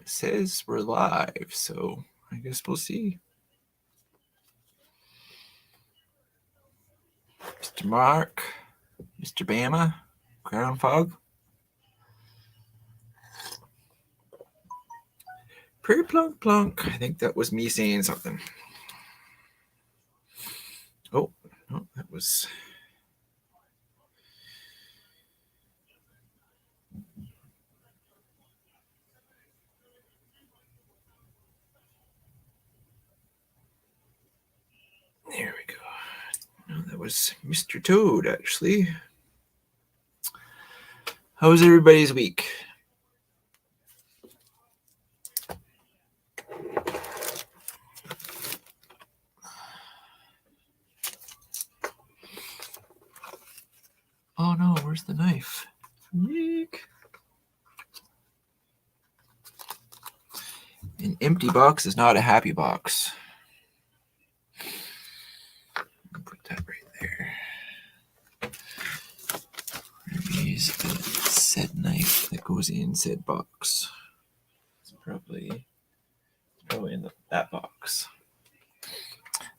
It says we're live, so I guess we'll see. Mr. Mark, Mr. Bama, Ground Fog. Pretty plunk plunk. I think that was me saying something. Oh, no, that was... There we go. No, that was Mr. Toad, actually. How was everybody's week? Oh no, where's the knife? Eek. An empty box is not a happy box. Put that right there. Use the said knife that goes in said box. It's probably in that box.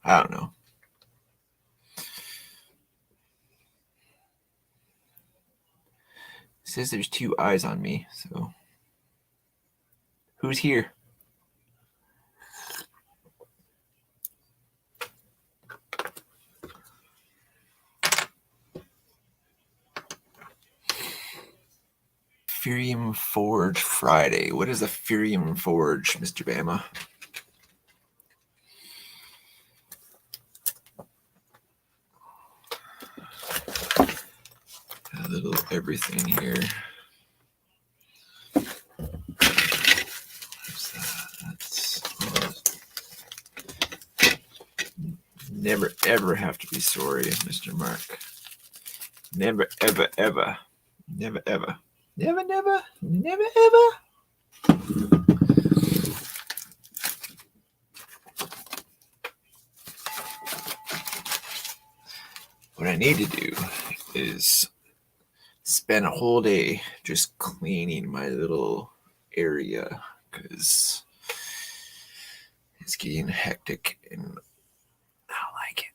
I don't know. It says there's 2 eyes on me, so who's here? Furium Forge Friday. What is a Furium Forge, Mr. Bama? A little everything here. Never ever have to be sorry, Mr. Mark. Never ever ever. Never ever. Never never. Never ever. What I need to do is spend a whole day just cleaning my little area because it's getting hectic and I don't like it.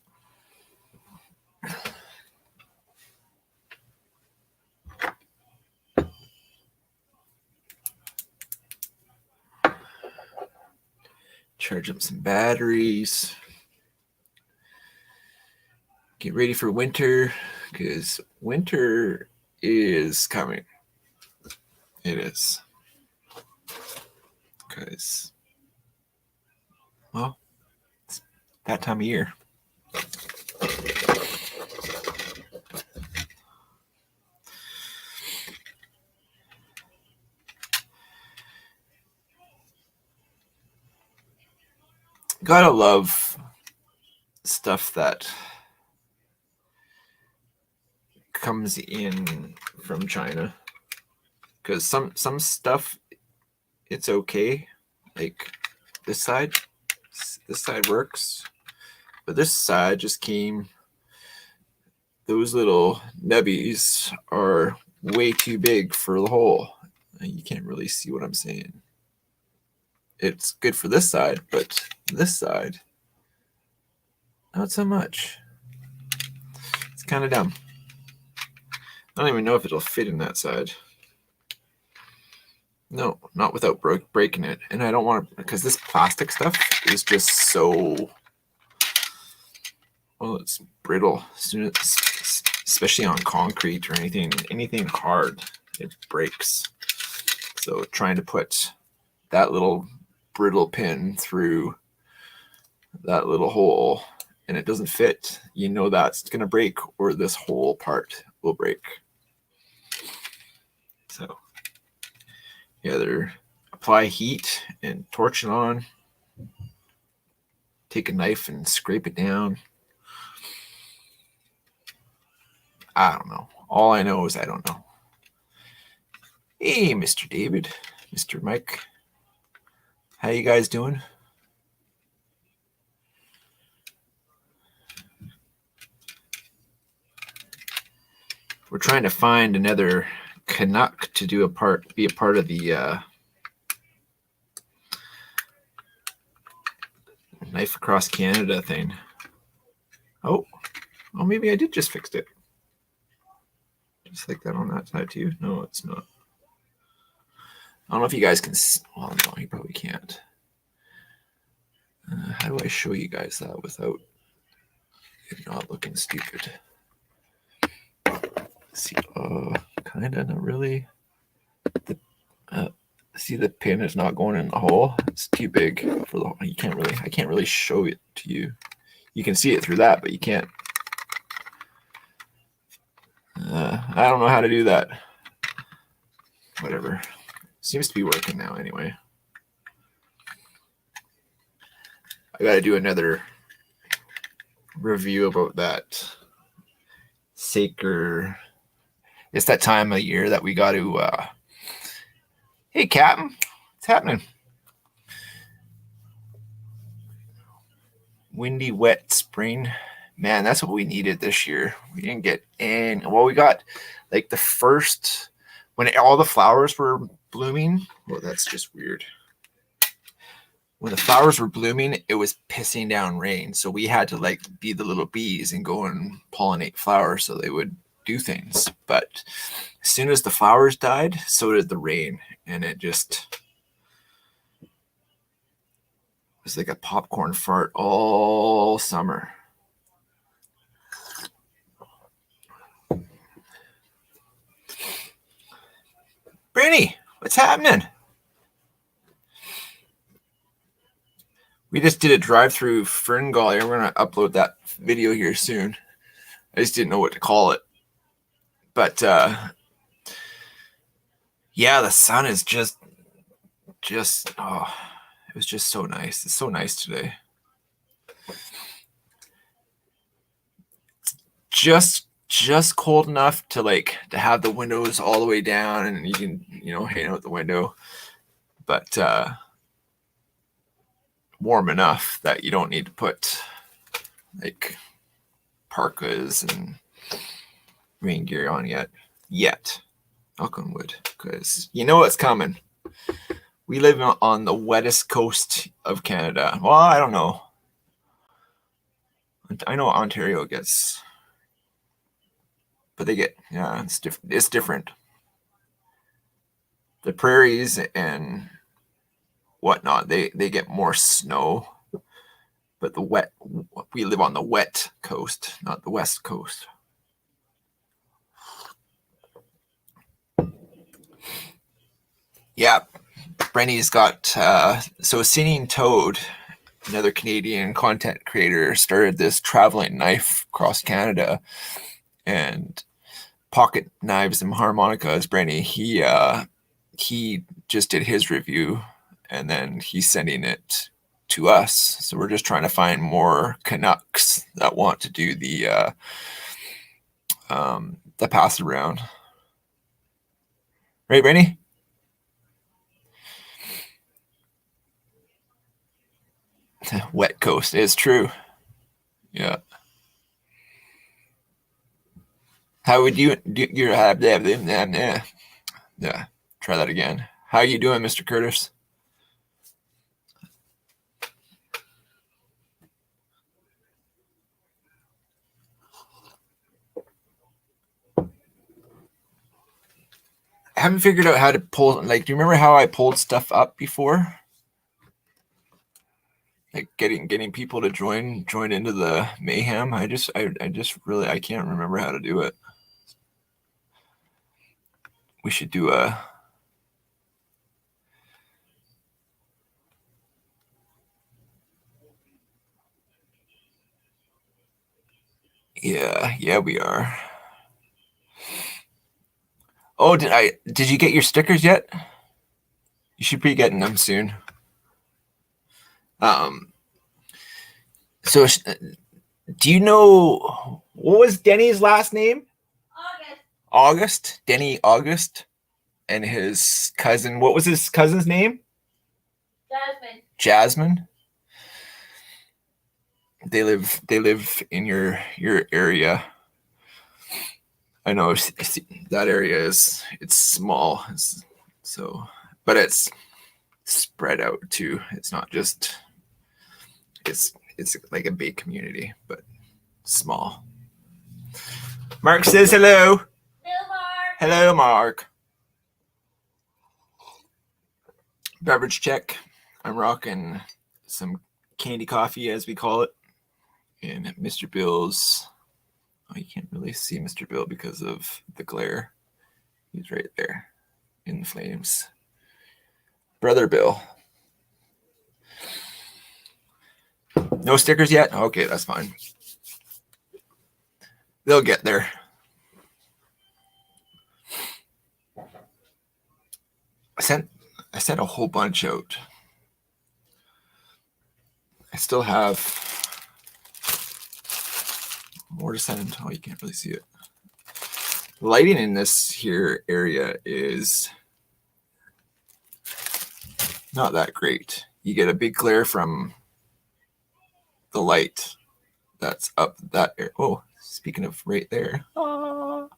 Charge up some batteries. Get ready for winter because winter is coming. It is. Because, well, it's that time of year. Gotta love stuff that comes in from China. Because some stuff, it's okay. Like this side works. But this side just came. Those little nubbies are way too big for the hole. You can't really see what I'm saying. It's good for this side, but this side, not so much. It's kind of dumb. I don't even know if it'll fit in that side. No, not without breaking it. And I don't want to, because this plastic stuff is just so, well, it's brittle. Especially on concrete or anything hard, it breaks. So trying to put that little brittle pin through that little hole and it doesn't fit, you know that's going to break or this whole part will break. So either apply heat and torch it on, take a knife and scrape it down. I don't know. All I know is I don't know. Hey, Mr. David, Mr. Mike, how you guys doing? We're trying to find another Canuck to be a part of the Knife Across Canada thing. Oh, maybe I did just fix it. Just like that on that side too. No, it's not. I don't know if you guys can. Well, no, you probably can't. How do I show you guys that without it not looking stupid? See, kind of, not really. See, the pin is not going in the hole. It's too big for the. You can't really. I can't really show it to you. You can see it through that, but you can't. I don't know how to do that. Whatever. Seems to be working now anyway. I got to do another review about that Saker. It's that time of year that we got to. Hey, Captain, what's happening? Windy, wet spring. Man, that's what we needed this year. We didn't get any. Well, we got like the first when all the flowers were blooming. Well, that's just weird. When the flowers were blooming, it was pissing down rain. So we had to like be the little bees and go and pollinate flowers so they would do things. But as soon as the flowers died, so did the rain. And it just was like a popcorn fart all summer. Brandy, what's happening? We just did a drive-through Fern Gully. We're going to upload that video here soon. I just didn't know what to call it. But yeah, the sun is just it was just so nice. It's so nice today. Just cold enough to have the windows all the way down and you can, hang out the window. But warm enough that you don't need to put like parkas and rain gear on yet. Knock on wood, because you know what's coming. We live on the wettest coast of Canada. Well, I don't know. I know Ontario gets, but they get, it's different. It's different. The prairies and whatnot, they get more snow, but we live on the wet coast, not the west coast. Yeah, Brenny's got so Singing Toad, another Canadian content creator, started this traveling knife across Canada, and Pocket Knives and Harmonicas. Brenny, he just did his review, and then he's sending it to us. So we're just trying to find more Canucks that want to do the pass around. Right, Brenny? Wet coast is true. Yeah. How would you do your yeah. Try that again. How you doing, Mr. Curtis? I haven't figured out how to pull. Do you remember how I pulled stuff up before? Like getting people to join into the mayhem. I just really I can't remember how to do it. We should do a yeah we are. Oh, did you get your stickers yet? You should be getting them soon. So do you know what was Denny's last name? August. Denny August, and his cousin. What was his cousin's name? Jasmine. They live in your area. I know that area it's small, but it's spread out too. It's not just it's like a big community, but small. Mark says hello. Hello, Mark. Hello, Mark. Beverage check. I'm rocking some candy coffee, as we call it, in Mr. Bill's. Oh, you can't really see Mr. Bill because of the glare. He's right there in flames. Brother Bill. No stickers yet? Okay, that's fine. They'll get there. I sent a whole bunch out. I still have more to send. Oh, you can't really see it. The lighting in this here area is not that great. You get a big glare from the light that's up that area. Oh, speaking of right there. Oh.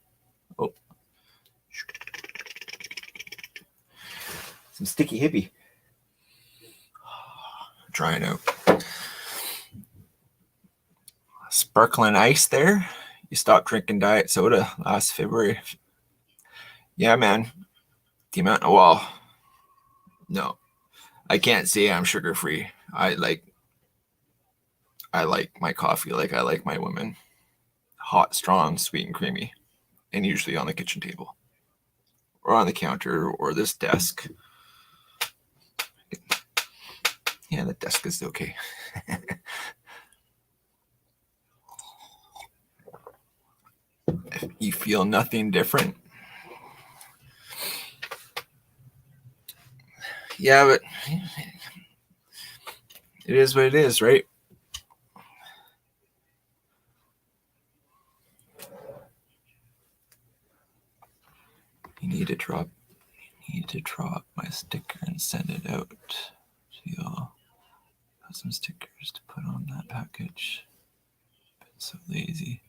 Some sticky hippie. Drying out. Sparkling ice there. You stopped drinking diet soda last February. Yeah, man. The amount, well, no. I can't say I'm sugar free. I like my coffee like I like my women. Hot, strong, sweet, and creamy. And usually on the kitchen table. Or on the counter or this desk. Yeah, the desk is okay. If you feel nothing different. Yeah, but it is what it is, right? You need to drop my sticker and send it out. So you'll have some stickers to put on that package. Been so lazy.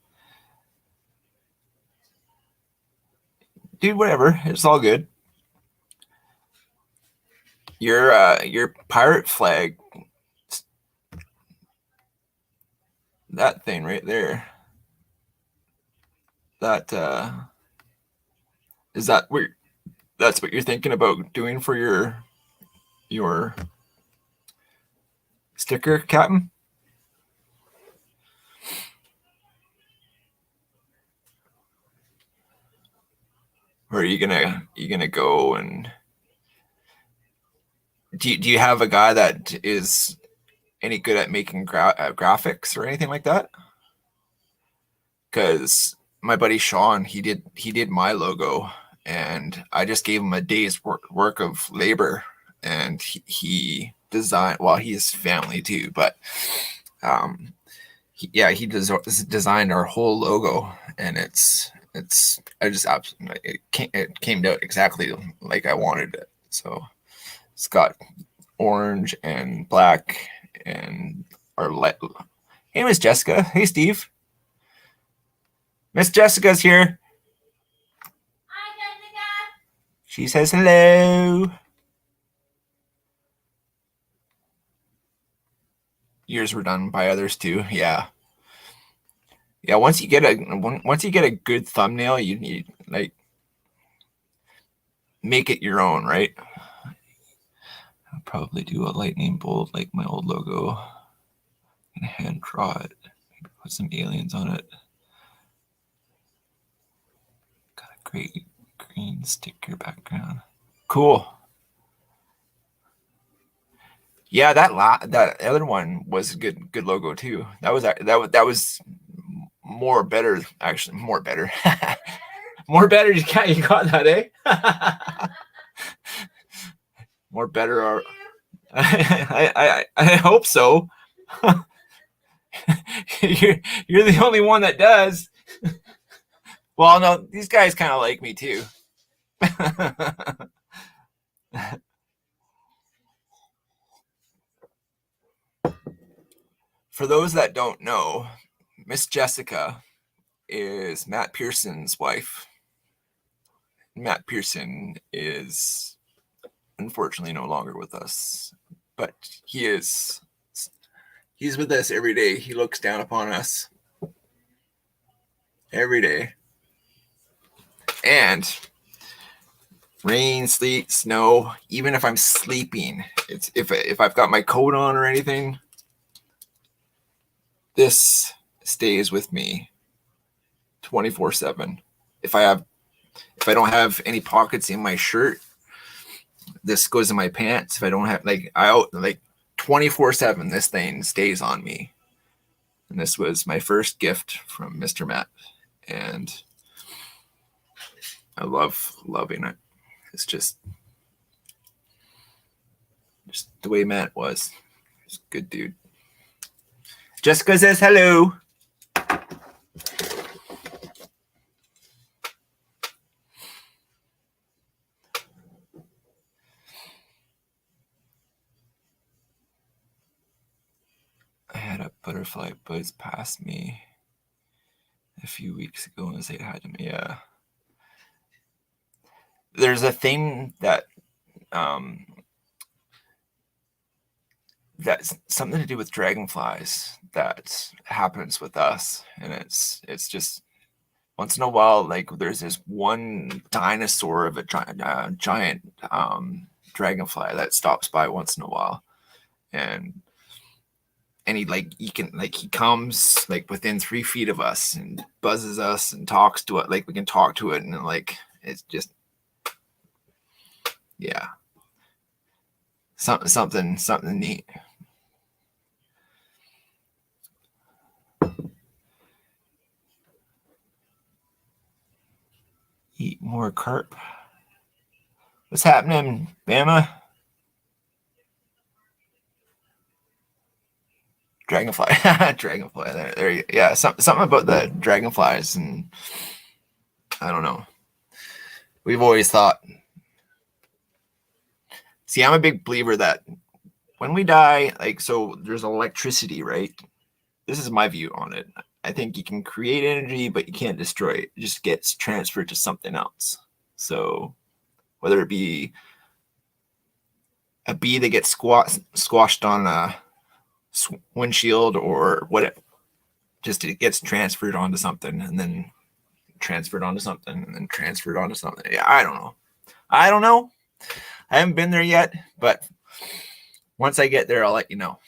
Dude, whatever. It's all good. Your pirate flag, that thing right there. That is that what that's what you're thinking about doing for your sticker, Captain? Or are you gonna go and do you have a guy that is any good at making graphics or anything like that? Because my buddy Sean, he did my logo, and I just gave him a day's work of labor, and he designed. Well, he has family too, but he designed our whole logo, and it's I just absolutely it came out exactly like I wanted it. So it's got orange and black and our light. Hey, Miss Jessica. Hey, Steve. Miss Jessica's here. Hi, Jessica. She says hello. Yours were done by others too. Yeah. Yeah, once you get a good thumbnail, you need like make it your own, right? I'll probably do a lightning bolt like my old logo and hand draw it. Maybe put some aliens on it. Got a great green sticker background. Cool. Yeah, that other one was a good logo too. That was more better, actually. More better. More better. You got that, eh? More better. Or I hope so. you're the only one that does. Well, no, these guys kind of like me too. For those that don't know, Miss Jessica is Matt Pearson's wife. Matt Pearson is unfortunately no longer with us, but he is He's with us every day. He looks down upon us every day. And rain, sleet, snow, even if I'm sleeping, it's if I've got my coat on or anything, this stays with me 24/7. If I don't have any pockets in my shirt, this goes in my pants. If I don't have like 24/7, this thing stays on me. And this was my first gift from Mr. Matt, and I loving it. It's just the way Matt was. He's a good dude. Jessica says hello. I had a butterfly buzz past me a few weeks ago and say hi to me. Yeah. There's a thing that that's something to do with dragonflies that happens with us, and it's just once in a while, like there's this one dinosaur of a giant dragonfly that stops by once in a while, and he comes like within 3 feet of us and buzzes us and talks to it, like we can talk to it, and like it's just yeah, something neat. Eat more carp. What's happening, Bama? Dragonfly. Dragonfly. There. Yeah, something about the dragonflies, and I don't know. We've always thought. See, I'm a big believer that when we die, like, so there's electricity, right? This is my view on it. I think you can create energy, but you can't destroy it. It just gets transferred to something else. So whether it be a bee that gets squashed on a windshield or what, it gets transferred onto something and then transferred onto something and then transferred onto something. Yeah, I don't know. I haven't been there yet, but once I get there, I'll let you know.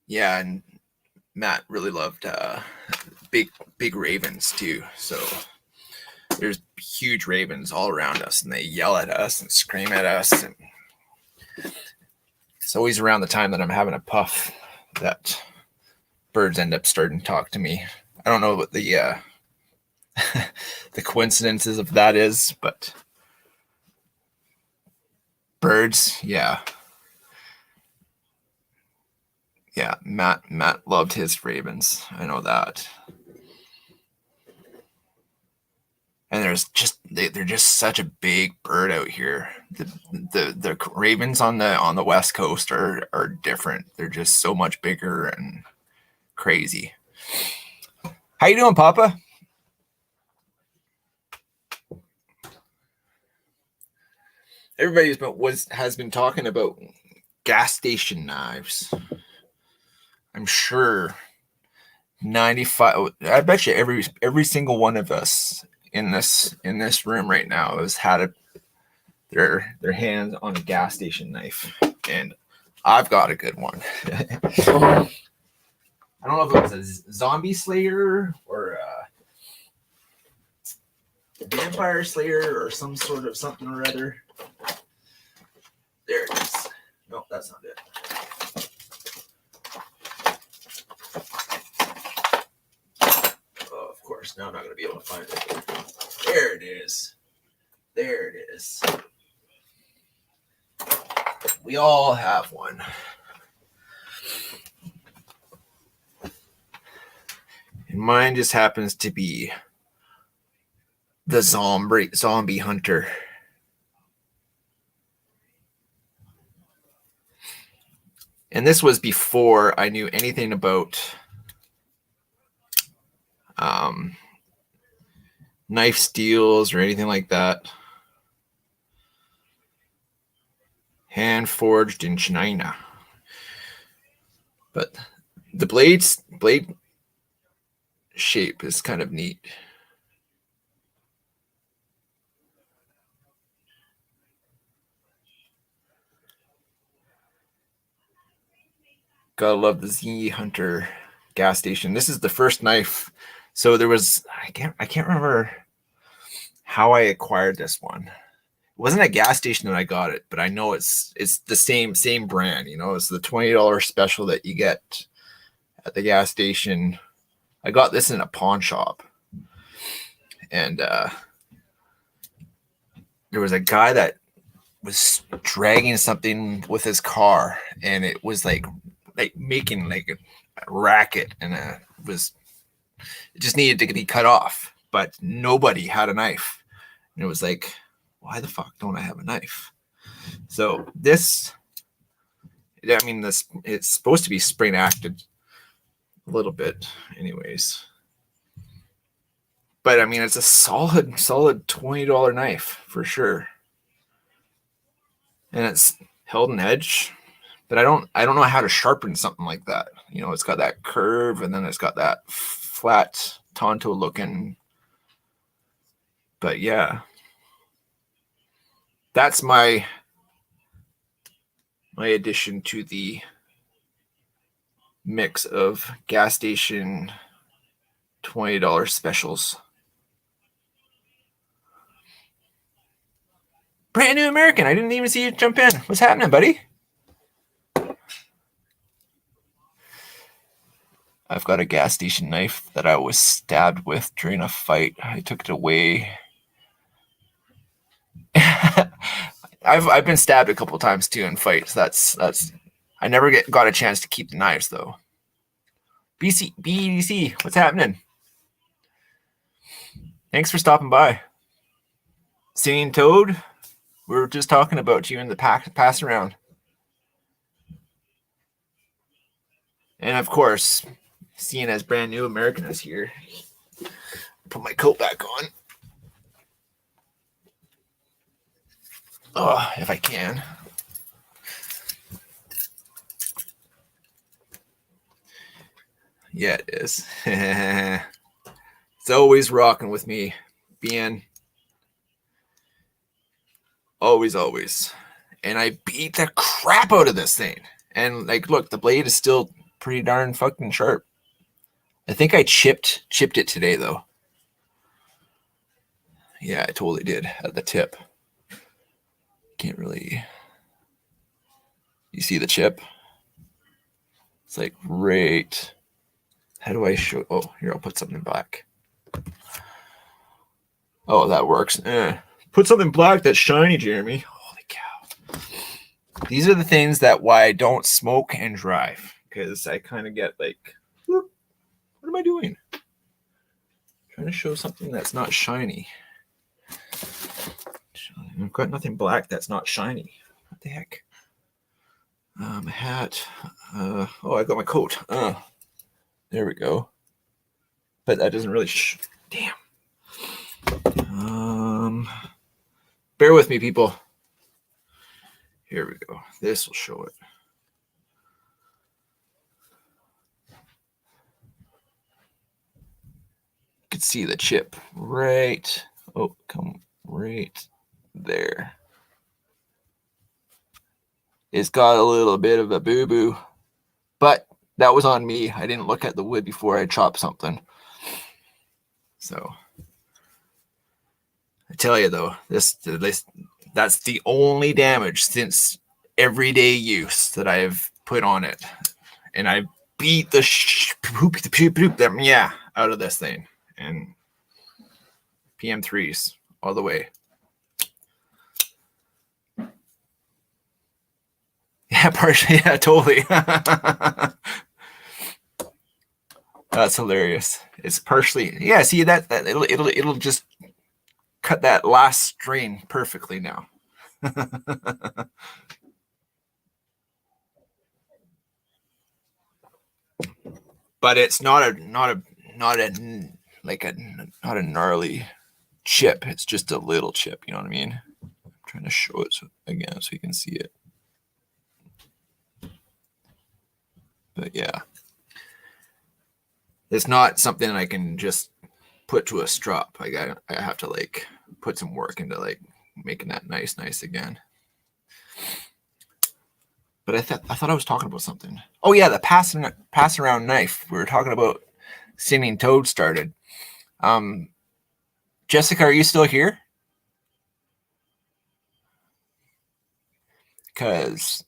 Yeah, and Matt really loved big ravens too. So there's huge ravens all around us, and they yell at us and scream at us. And it's always around the time that I'm having a puff that birds end up starting to talk to me. I don't know what the the coincidences of that is, but birds, yeah. Yeah, Matt loved his ravens. I know that. And they're just such a big bird out here. The ravens on the West Coast are different. They're just so much bigger and crazy. How you doing, Papa? Everybody has been talking about gas station knives. I'm sure 95. I bet you every single one of us in this room right now has had their hands on a gas station knife, and I've got a good one. I don't know if it was a zombie slayer or a vampire slayer or some sort of something or other. There it is. No, that's not it. Oh, of course. Now I'm not going to be able to find it. There it is. There it is. We all have one. And mine just happens to be the zombie hunter. And this was before I knew anything about knife steels or anything like that. Hand forged in China. But the blade shape is kind of neat. Gotta love the Z Hunter gas station. This is the first knife. So there was I can't remember how I acquired this one. It wasn't a gas station that I got it, but I know it's the same brand. You know, it's the $20 special that you get at the gas station. I got this in a pawn shop, and there was a guy that was dragging something with his car, and it was like making like a racket, and it just needed to be cut off, but nobody had a knife, and it was like, why the fuck don't I have a knife? So this, I mean, this it's supposed to be spring acted a little bit, anyways. But I mean, it's a solid $20 knife for sure, and it's held an edge. But I don't know how to sharpen something like that. You know, it's got that curve, and then it's got that flat Tonto looking. But yeah, that's my addition to the mix of gas station $20 specials. Brand New American, I didn't even see you jump in. What's happening, buddy? I've got a gas station knife that I was stabbed with during a fight. I took it away. I've been stabbed a couple times too in fights. That's I never got a chance to keep the knives though. BDC, what's happening? Thanks for stopping by. Singing Toad, we were just talking about you in the pass around. And of course, seeing as Brand New American is here, put my coat back on. Oh, if I can. Yeah, it is. It's always rocking with me, being always. And I beat the crap out of this thing. And like, look, the blade is still pretty darn fucking sharp. I think I chipped it today though. Yeah, I totally did at the tip. Can't really. You see the chip? It's like right. How do I show? Oh, here, I'll put something black. Oh, that works. Put something black that's shiny, Jeremy. Holy cow. These are the things that why I don't smoke and drive. Because I kind of get like, what am I doing? Trying to show something that's not shiny. I've got nothing black that's not shiny. What the heck? Hat. Oh, I got my coat. There we go. But that doesn't really. Damn. Bear with me, people. Here we go. This will show it. You can see the chip right. Oh, come right there. It's got a little bit of a boo-boo, but that was on me. I didn't look at the wood before I chopped something. So I tell you though, this that's the only damage since everyday use that I've put on it, and I beat the out of this thing, and PM3s all the way. Yeah, partially. Yeah, totally. That's hilarious. It's partially. Yeah, see that it'll just cut that last string perfectly now. But it's not a gnarly chip. It's just a little chip, you know what I mean? I'm trying to show it again so you can see it. But yeah, it's not something I can just put to a strop. Like I have to like put some work into like making that nice again. But I thought I was talking about something. Oh yeah, the pass around knife. We were talking about Singing Toad started. Jessica, are you still here? Because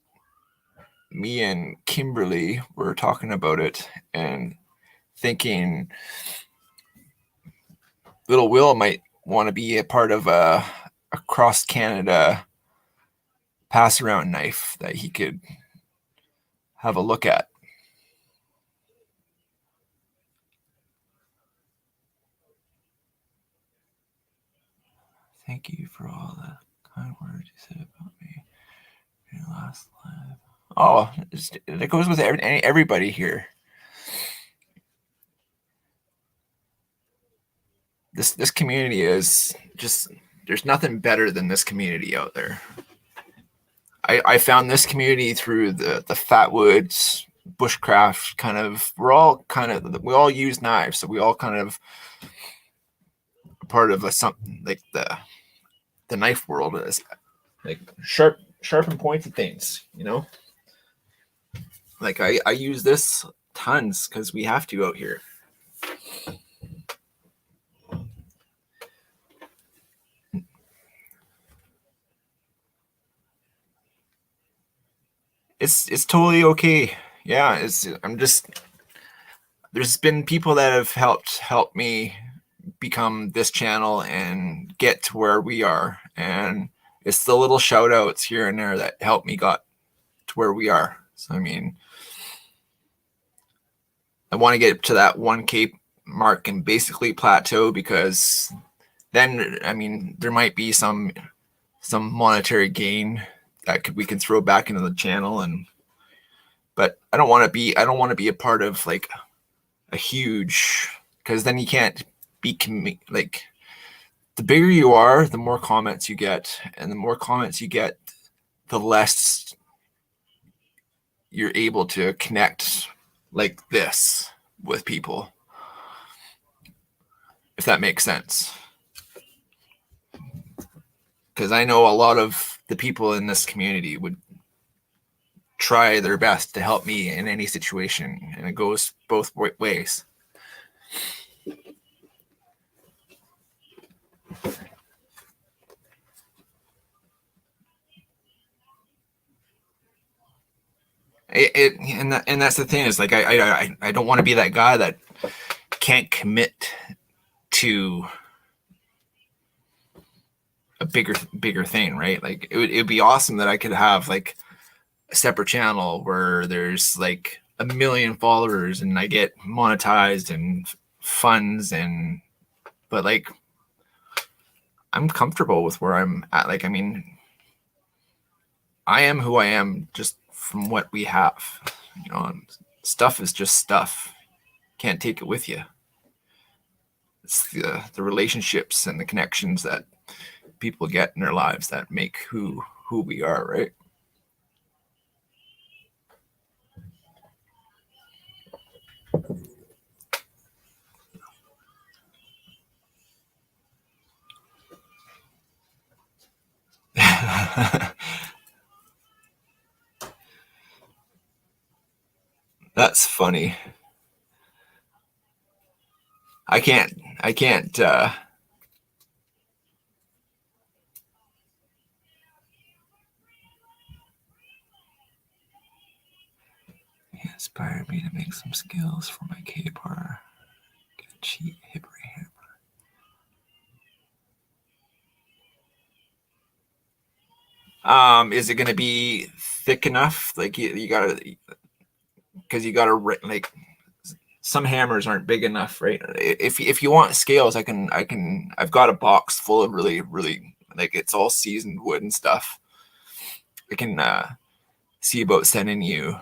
me and Kimberly were talking about it and thinking little Will might want to be a part of a cross Canada pass around knife that he could have a look at. Thank you for all the kind words you said about me in your last live. Oh, it goes with everybody here. This community is just, there's nothing better than this community out there. I found this community through the Fatwoods bushcraft kind of. We all use knives, so we all kind of part of something like the knife world is like sharp and pointy things, you know. Like I use this tons because we have to out here. It's totally okay. Yeah, there's been people that have helped me become this channel and get to where we are, and it's the little shout outs here and there that helped me got to where we are. So I mean, I want to get to that 1K mark and basically plateau, because then I mean there might be some monetary gain that we can throw back into the channel, but I don't want to be a part of like a huge, because then you can't be like, the bigger you are, the more comments you get, and the more comments you get, the less you're able to connect like this with people, if that makes sense. Because I know a lot of the people in this community would try their best to help me in any situation, and it goes both ways. And that's the thing, is like I don't want to be that guy that can't commit to a bigger thing, right? Like it'd be awesome that I could have like a separate channel where there's like 1 million followers and I get monetized and funds, but like I'm comfortable with where I'm at. Like, I mean, I am who I am just from what we have, you know. Stuff is just stuff. Can't take it with you. It's the relationships and the connections that people get in their lives that make who we are, right? That's funny. I can't he inspired me to make some skills for my K-bar. Get a cheat hippery hammer. Is it going to be thick enough? Like you gotta, because you gotta like, some hammers aren't big enough, right? If you want scales, I've got a box full of really like, it's all seasoned wood and stuff. I can see about sending you.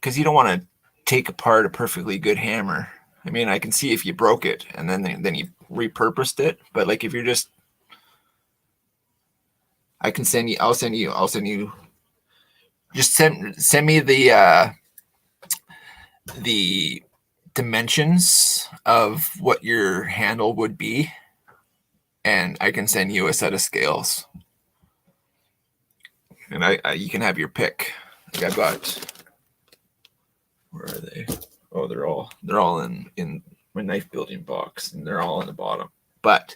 because you don't want to take apart a perfectly good hammer. I mean, I can see if you broke it and then you repurposed it, but like if you're just, I can send you. I'll send you. Just send me the dimensions of what your handle would be, and I can send you a set of scales, and you can have your pick. Like I've got, where are they? Oh, they're all in my knife building box, and they're all in the bottom. But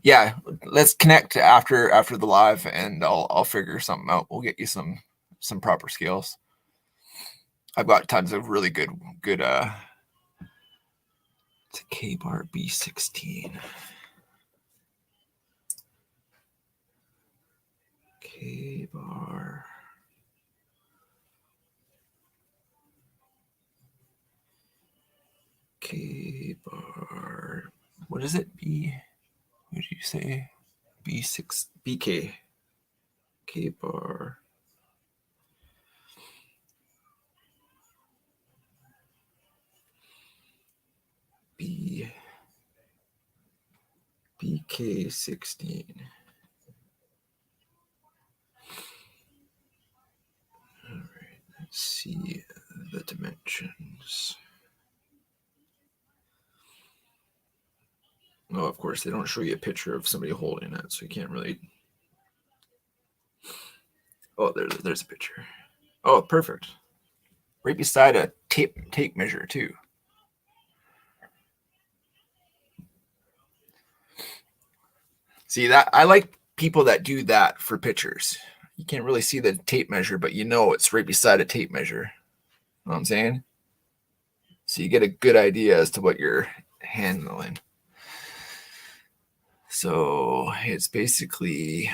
yeah, let's connect after the live, and I'll figure something out. We'll get you some proper scales. I've got tons of really good it's a K-Bar B16. K-Bar. K-Bar. What is it? What did you say? B6 BK. K-Bar. BK16. All right, let's see the dimensions. Oh, of course, they don't show you a picture of somebody holding it, so you can't really. Oh, there's a picture. Oh, perfect. Right beside a tape measure too. See that? I like people that do that for pictures. You can't really see the tape measure, but you know it's right beside a tape measure. You know what I'm saying? So you get a good idea as to what you're handling. So it's basically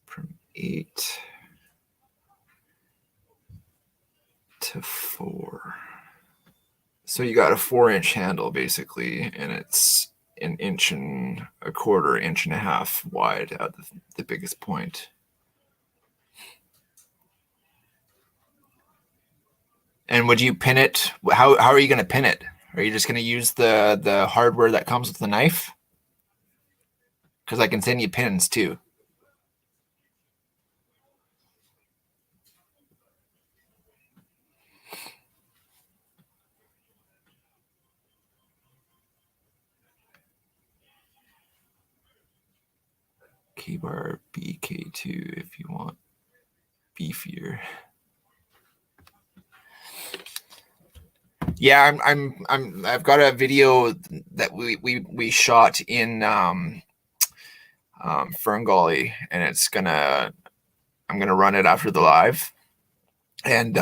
from 8 to 4. So you got a 4-inch handle basically, and it's an 1.25 inches wide at the biggest point. And would you pin it? How are you going to pin it? Are you just going to use the hardware that comes with the knife? Because I can send you pins too. K-Bar BK2 if you want beefier. Yeah, I've got a video that we shot in Fern Gully, and I'm gonna run it after the live, and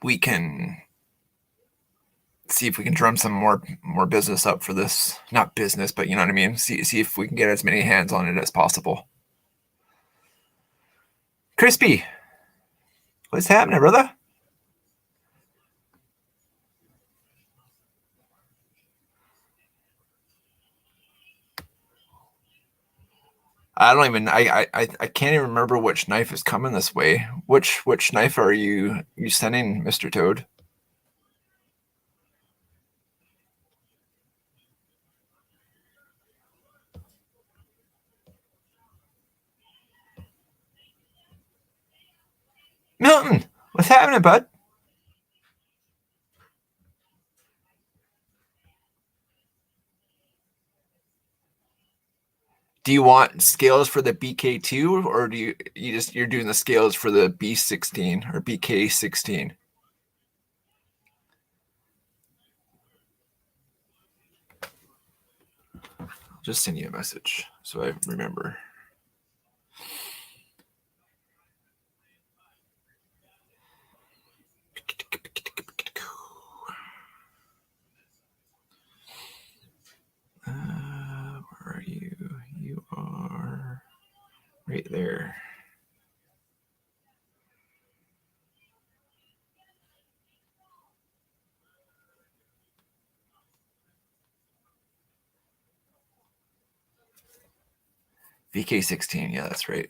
we can see if we can drum some more business up for this. Not business, but you know what I mean. See if we can get as many hands on it as possible. Crispy, what's happening, brother? I don't even. I can't even remember which knife is coming this way. Which knife are you sending, Mr. Toad? Milton, what's happening, bud? Do you want scales for the BK2, or do you're doing the scales for the B16 or BK16? I'll just send you a message so I remember. Where are you? You are right there. VK16, yeah, that's right.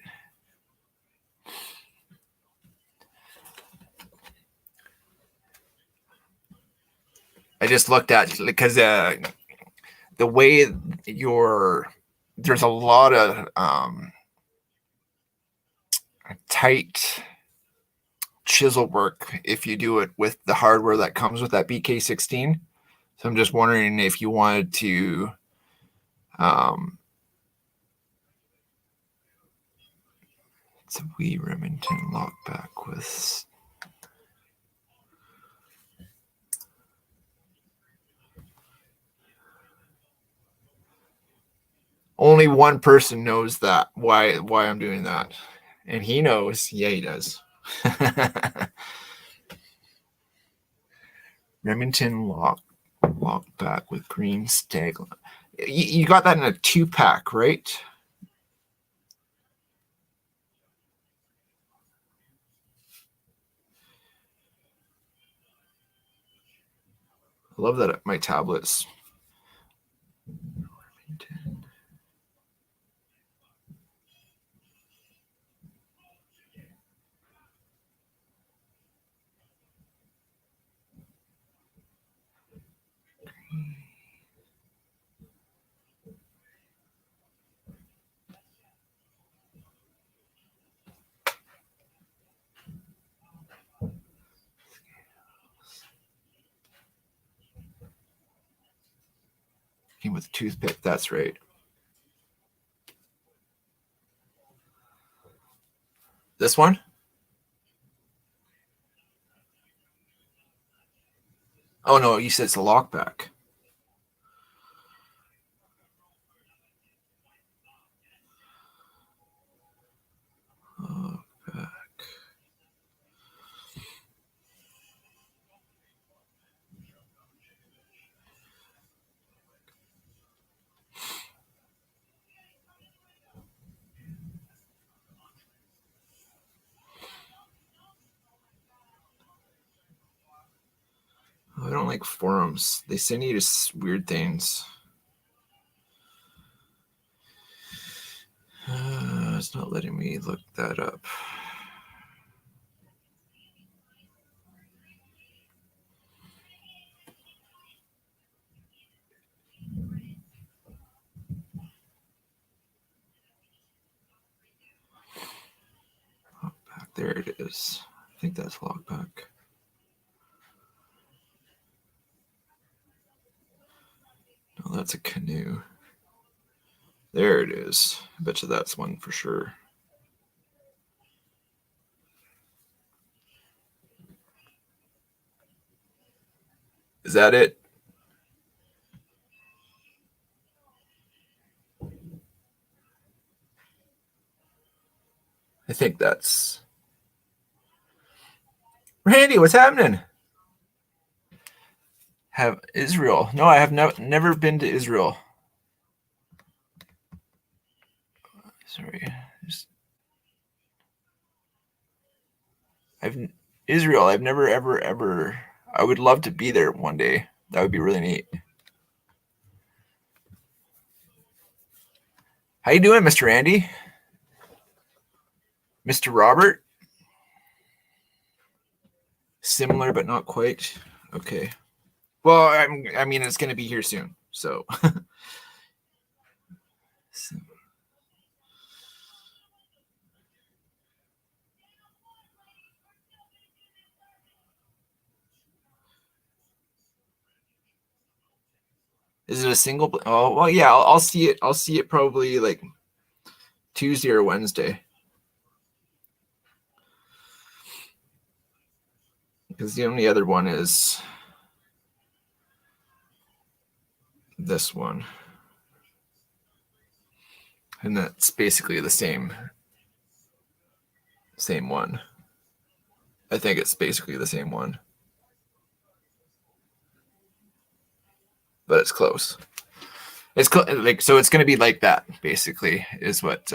just looked at because the way there's a lot of tight chisel work if you do it with the hardware that comes with that BK16. So I'm just wondering if you wanted to it's a wee Remington lockback with only one person knows that why I'm doing that. And he knows. Yeah, he does. Remington lockback with green stag. You got that in a 2-pack, right? I love that my tablets. Remington. Came with a toothpick, that's right. This one? Oh no, you said it's a lockback. Lockback. I don't like forums. They send you to weird things. It's not letting me look that up. Lockback, there it is. I think that's lockback. No, that's a canoe. There it is. I bet you that's one for sure. Is that it? I think that's... Randy, what's happening? Have Israel? No, I have never been to Israel. Sorry, Israel. I've never ever. I would love to be there one day. That would be really neat. How you doing, Mr. Andy? Mr. Robert? Similar, but not quite. Okay. Well, I mean, it's going to be here soon. So. Is it a single? Oh, well, yeah, I'll see it. I'll see it probably like Tuesday or Wednesday. Because the only other one is this one. And that's basically the same one. I think it's basically the same one. But it's close. It's like, so it's going to be like that, basically, is what's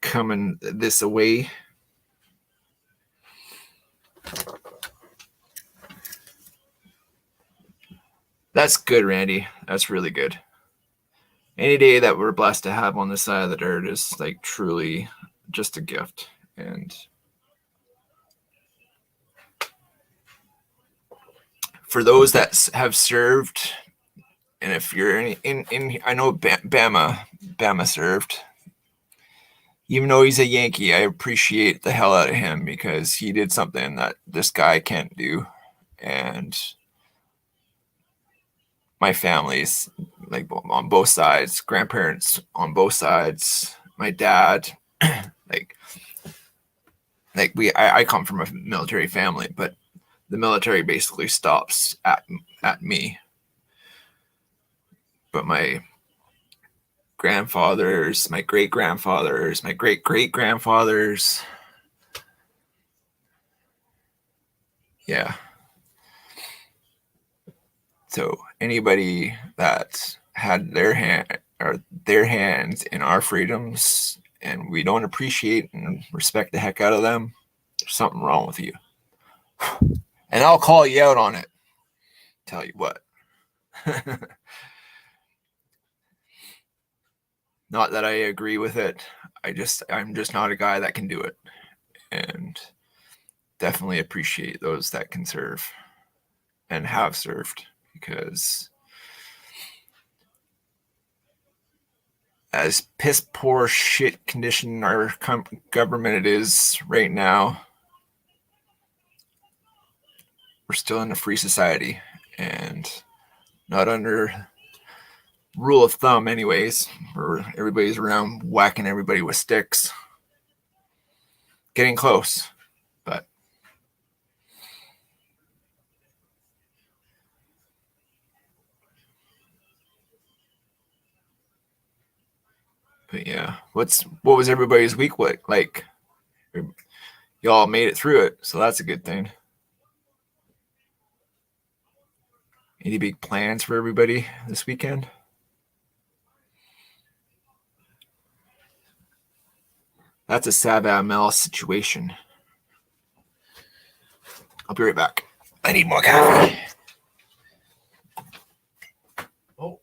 coming this away. That's good, Randy. That's really good. Any day that we're blessed to have on this side of the dirt is like truly just a gift. And for those that have served, and if you're in I know Bama served. Even though he's a Yankee, I appreciate the hell out of him because he did something that this guy can't do. And my family's like on both sides, grandparents on both sides, my dad, like I come from a military family, but the military basically stops at me. But my grandfathers, my great-grandfathers, my great-great-grandfathers, yeah. So anybody that had their hands in our freedoms and we don't appreciate and respect the heck out of them, there's something wrong with you. And I'll call you out on it. Tell you what. Not that I agree with it. I'm just not a guy that can do it. And definitely appreciate those that can serve and have served, because as piss poor shit condition our government it is right now, we're still in a free society and not under rule of thumb anyways, where everybody's around whacking everybody with sticks. Getting close, but yeah, what was everybody's week like? Y'all made it through it, so that's a good thing. Any big plans for everybody this weekend? That's a Savamel situation. I'll be right back. I need more coffee. Oh,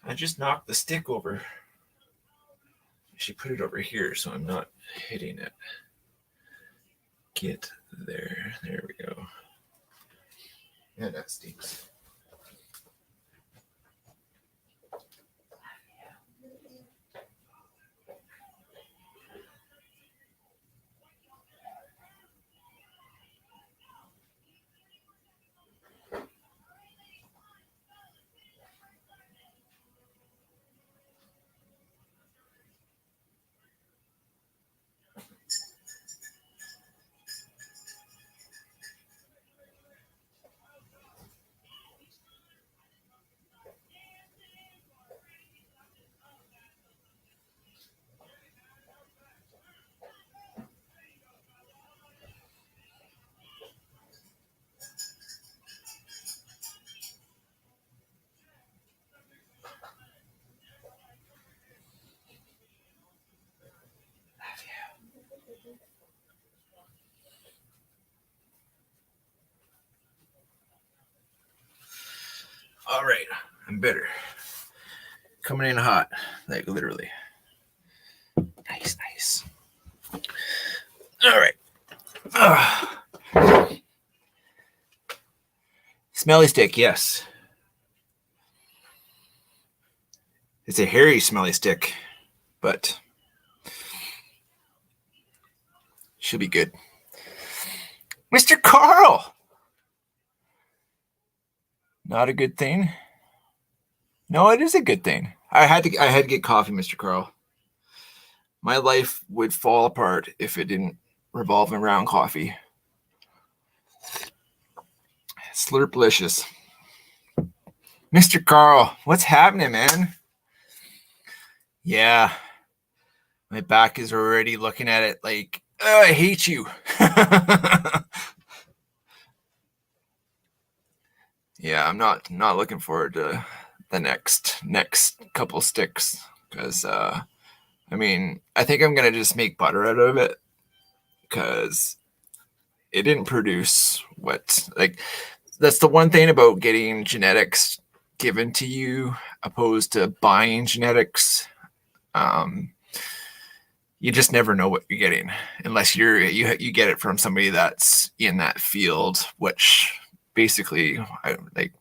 I just knocked the stick over. I should put it over here so I'm not hitting it. Get there. There we go. Yeah, that stinks. All right, I'm better. Coming in hot, like literally. Nice. All right. Smelly stick, yes. It's a hairy smelly stick, but should be good. Mr. Carl! Not a good thing? No, it is a good thing. I had to get coffee, Mr. Carl. My life would fall apart if it didn't revolve around coffee. Slurplicious. Mr. Carl, what's happening, man? Yeah. My back is already looking at it like, oh, I hate you. Yeah, I'm not looking forward to the next couple sticks, because I think I'm gonna just make butter out of it, because it didn't produce what, like, that's the one thing about getting genetics given to you opposed to buying genetics. you just never know what you're getting unless you get it from somebody that's in that field, which basically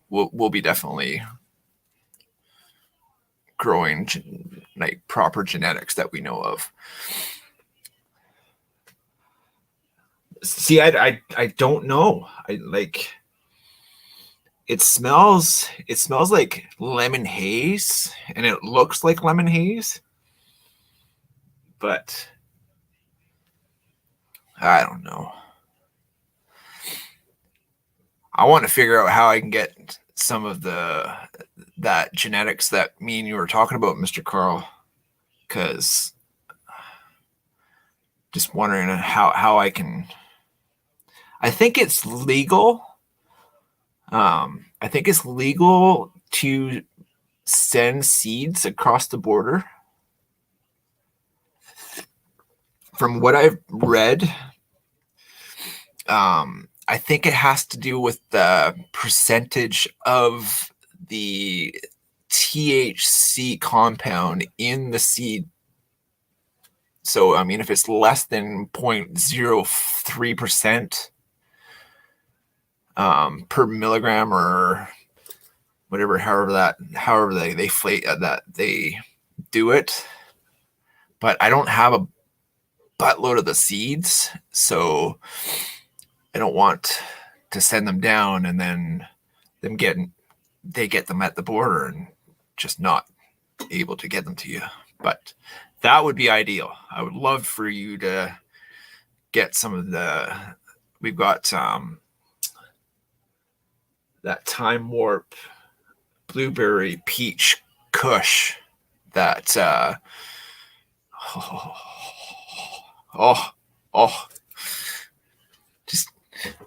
we'll be definitely growing like proper genetics that we know of. See, I don't know. I like it smells like lemon haze and it looks like lemon haze, but I don't know. I want to figure out how I can get some of that genetics that me and you were talking about, Mr. Carl, because just wondering how I can. I think it's legal. I think it's legal to send seeds across the border. From what I've read, I think it has to do with the percentage of the THC compound in the seed. So, I mean, if it's less than 0.03% per milligram or whatever, however they do it. But I don't have a buttload of the seeds, so I don't want to send them down and then they get them at the border and just not able to get them to you. But that would be ideal. I would love for you to get some of we've got that Time Warp blueberry peach kush that just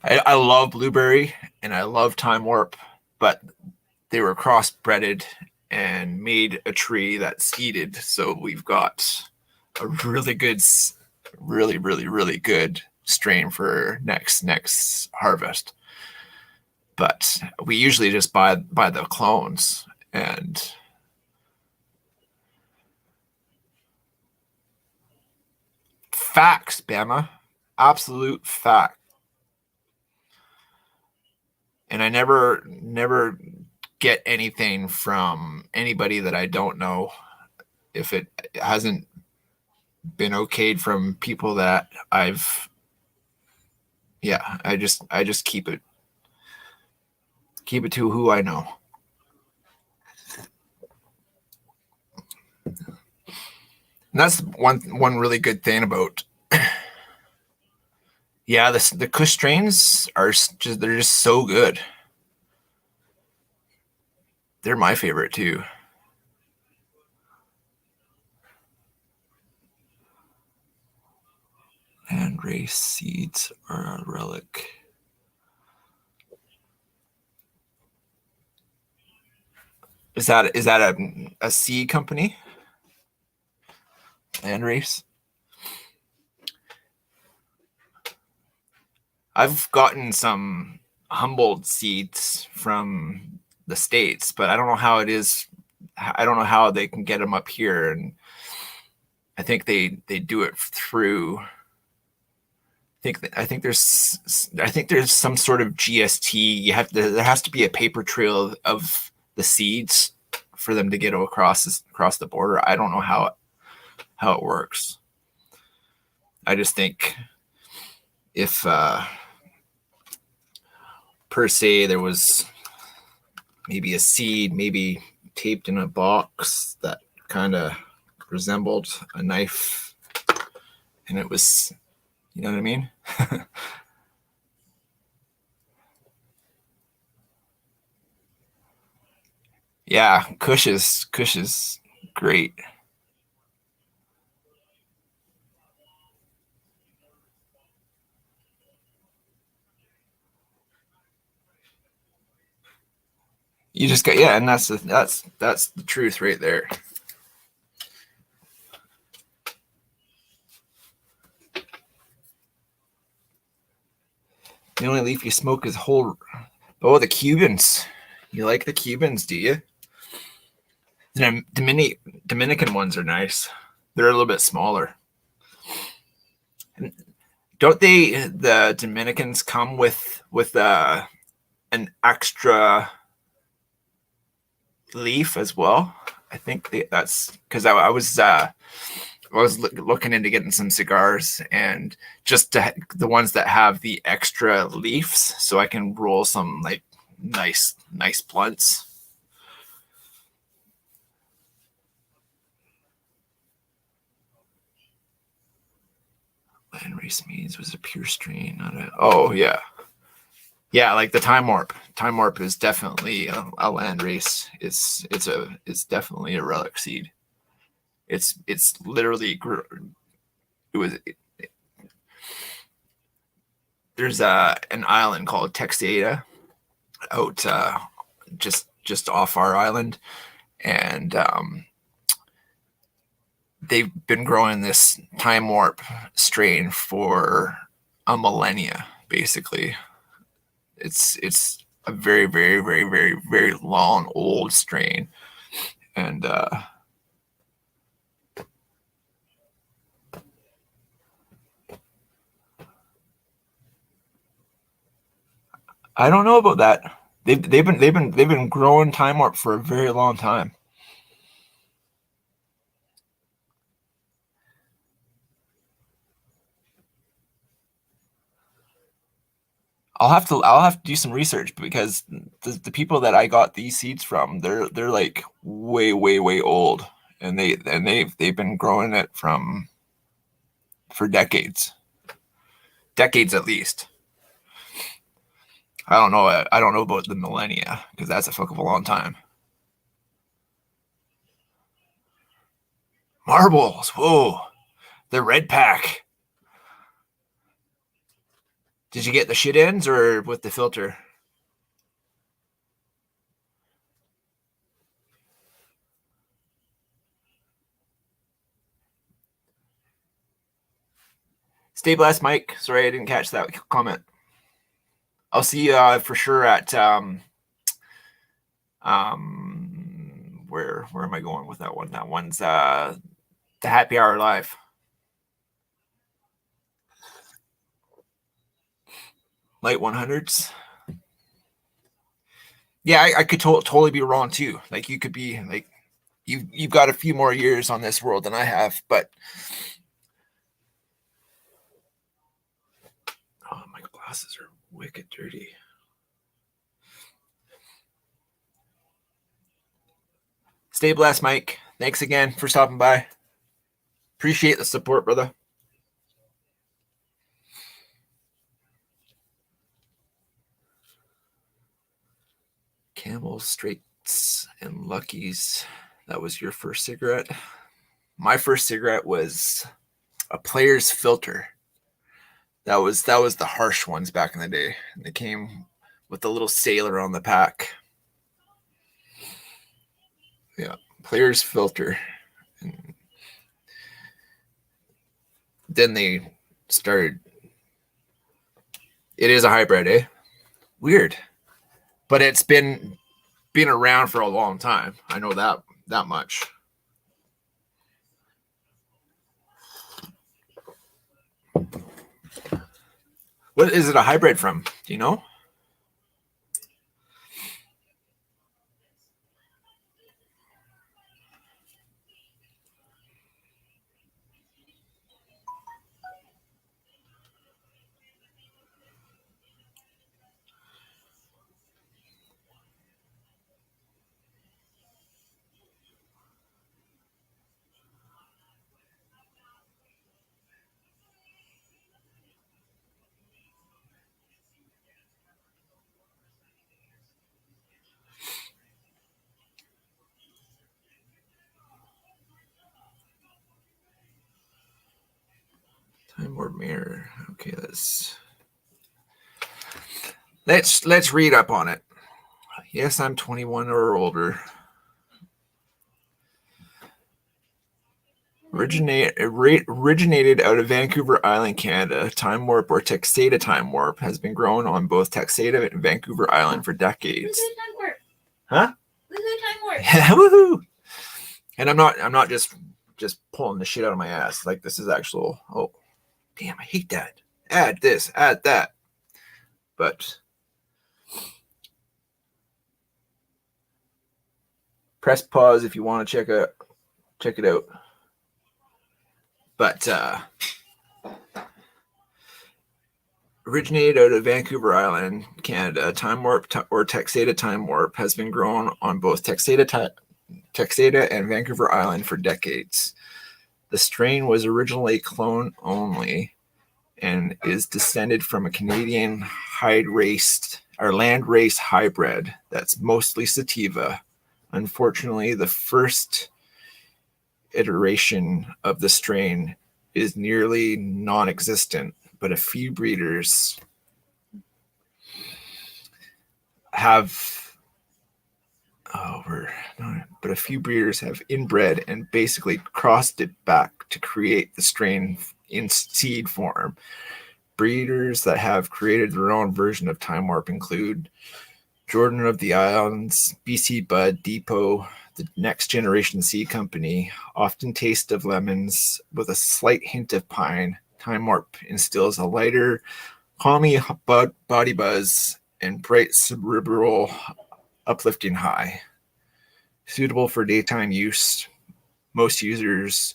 I love blueberry and I love Time Warp, but they were crossbreded and made a tree that seeded, so we've got a really good really good strain for next harvest. But we usually just buy the clones. And facts, Bama, absolute fact. And I never get anything from anybody that I don't know if it hasn't been okayed from people that I just keep it to who I know. And that's one really good thing about the Kush strains they're just so good. They're my favorite too. And race seeds are a relic. Is that a seed company? Landrace. I've gotten some Humboldt seeds from the States, but I don't know how it is. I don't know how they can get them up here, and I think they do it through. I think there's some sort of GST. There has to be a paper trail of the seeds for them to get across the border. I don't know how it works. I just think if per se there was maybe a seed maybe taped in a box that kind of resembled a knife, and it was, you know what I mean? Yeah, Kush is great. You just got, and that's the truth right there. The only leaf you smoke is whole. Oh, the Cubans. You like the Cubans, do you? The Dominican ones are nice. They're a little bit smaller. Don't the Dominicans come with an extra leaf as well? I think that's because I was looking into getting some cigars, and just the ones that have the extra leaves, so I can roll some like nice blunts. Landrace means was a pure strain, not a. Oh yeah, like the Time Warp. Time Warp is definitely a Landrace. It's definitely a relic seed. It's literally there's an island called Texada out just off our island, and they've been growing this Time Warp strain for a millennia, basically. It's a very, very, very, very, very long, old strain, and I don't know about that. They've been growing Time Warp for a very long time. I'll have to do some research, because the people that I got these seeds from, they're like way, way, way old, and they've been growing it for decades at least. I don't know about the millennia, because that's a fuck of a long time. Marbles, whoa, the red pack. Did you get the shit ends or with the filter? Stay blessed, Mike. Sorry I didn't catch that comment. I'll see you for sure at where am I going with that one? That one's the Happy Hour Live. Light 100s. Yeah, I could totally be wrong too. Like, you could be like, you've got a few more years on this world than I have, but oh, my glasses are wicked dirty. Stay blessed, Mike. Thanks again for stopping by. Appreciate the support, brother. Camel Straights and Luckies. That was your first cigarette. My first cigarette was a Player's Filter. That was the harsh ones back in the day. And they came with the little sailor on the pack. Yeah, Player's Filter. And then they started. It is a hybrid, eh? Weird. But it's been around for a long time. I know that much. What is it a hybrid from? Do you know? Time Warp Mirror. Okay, let's read up on it. Yes, I'm 21 or older. Originated out of Vancouver Island, Canada, Time Warp, or Texada Time Warp, has been grown on both Texada and Vancouver Island for decades. Time Warp. Huh? Time Warp. Yeah, woohoo! And I'm not just pulling the shit out of my ass. Like, this is actual. Oh, damn! I hate that. add this, add that. But press pause if you want to check it out. But originated out of Vancouver Island, Canada, Time Warp or Texada Time Warp has been grown on both Texada and Vancouver Island for decades. The strain was originally clone only and is descended from a Canadian landrace hybrid that's mostly sativa. Unfortunately, the first iteration of the strain is nearly non-existent, but a few breeders have inbred and basically crossed it back to create the strain in seed form. Breeders that have created their own version of Time Warp include Jordan of the Islands, BC Bud, Depot, the Next Generation Seed Company, Often Taste of Lemons with a slight hint of pine. Time Warp instills a lighter, calming body buzz and bright cerebral uplifting high. Suitable for daytime use. Most users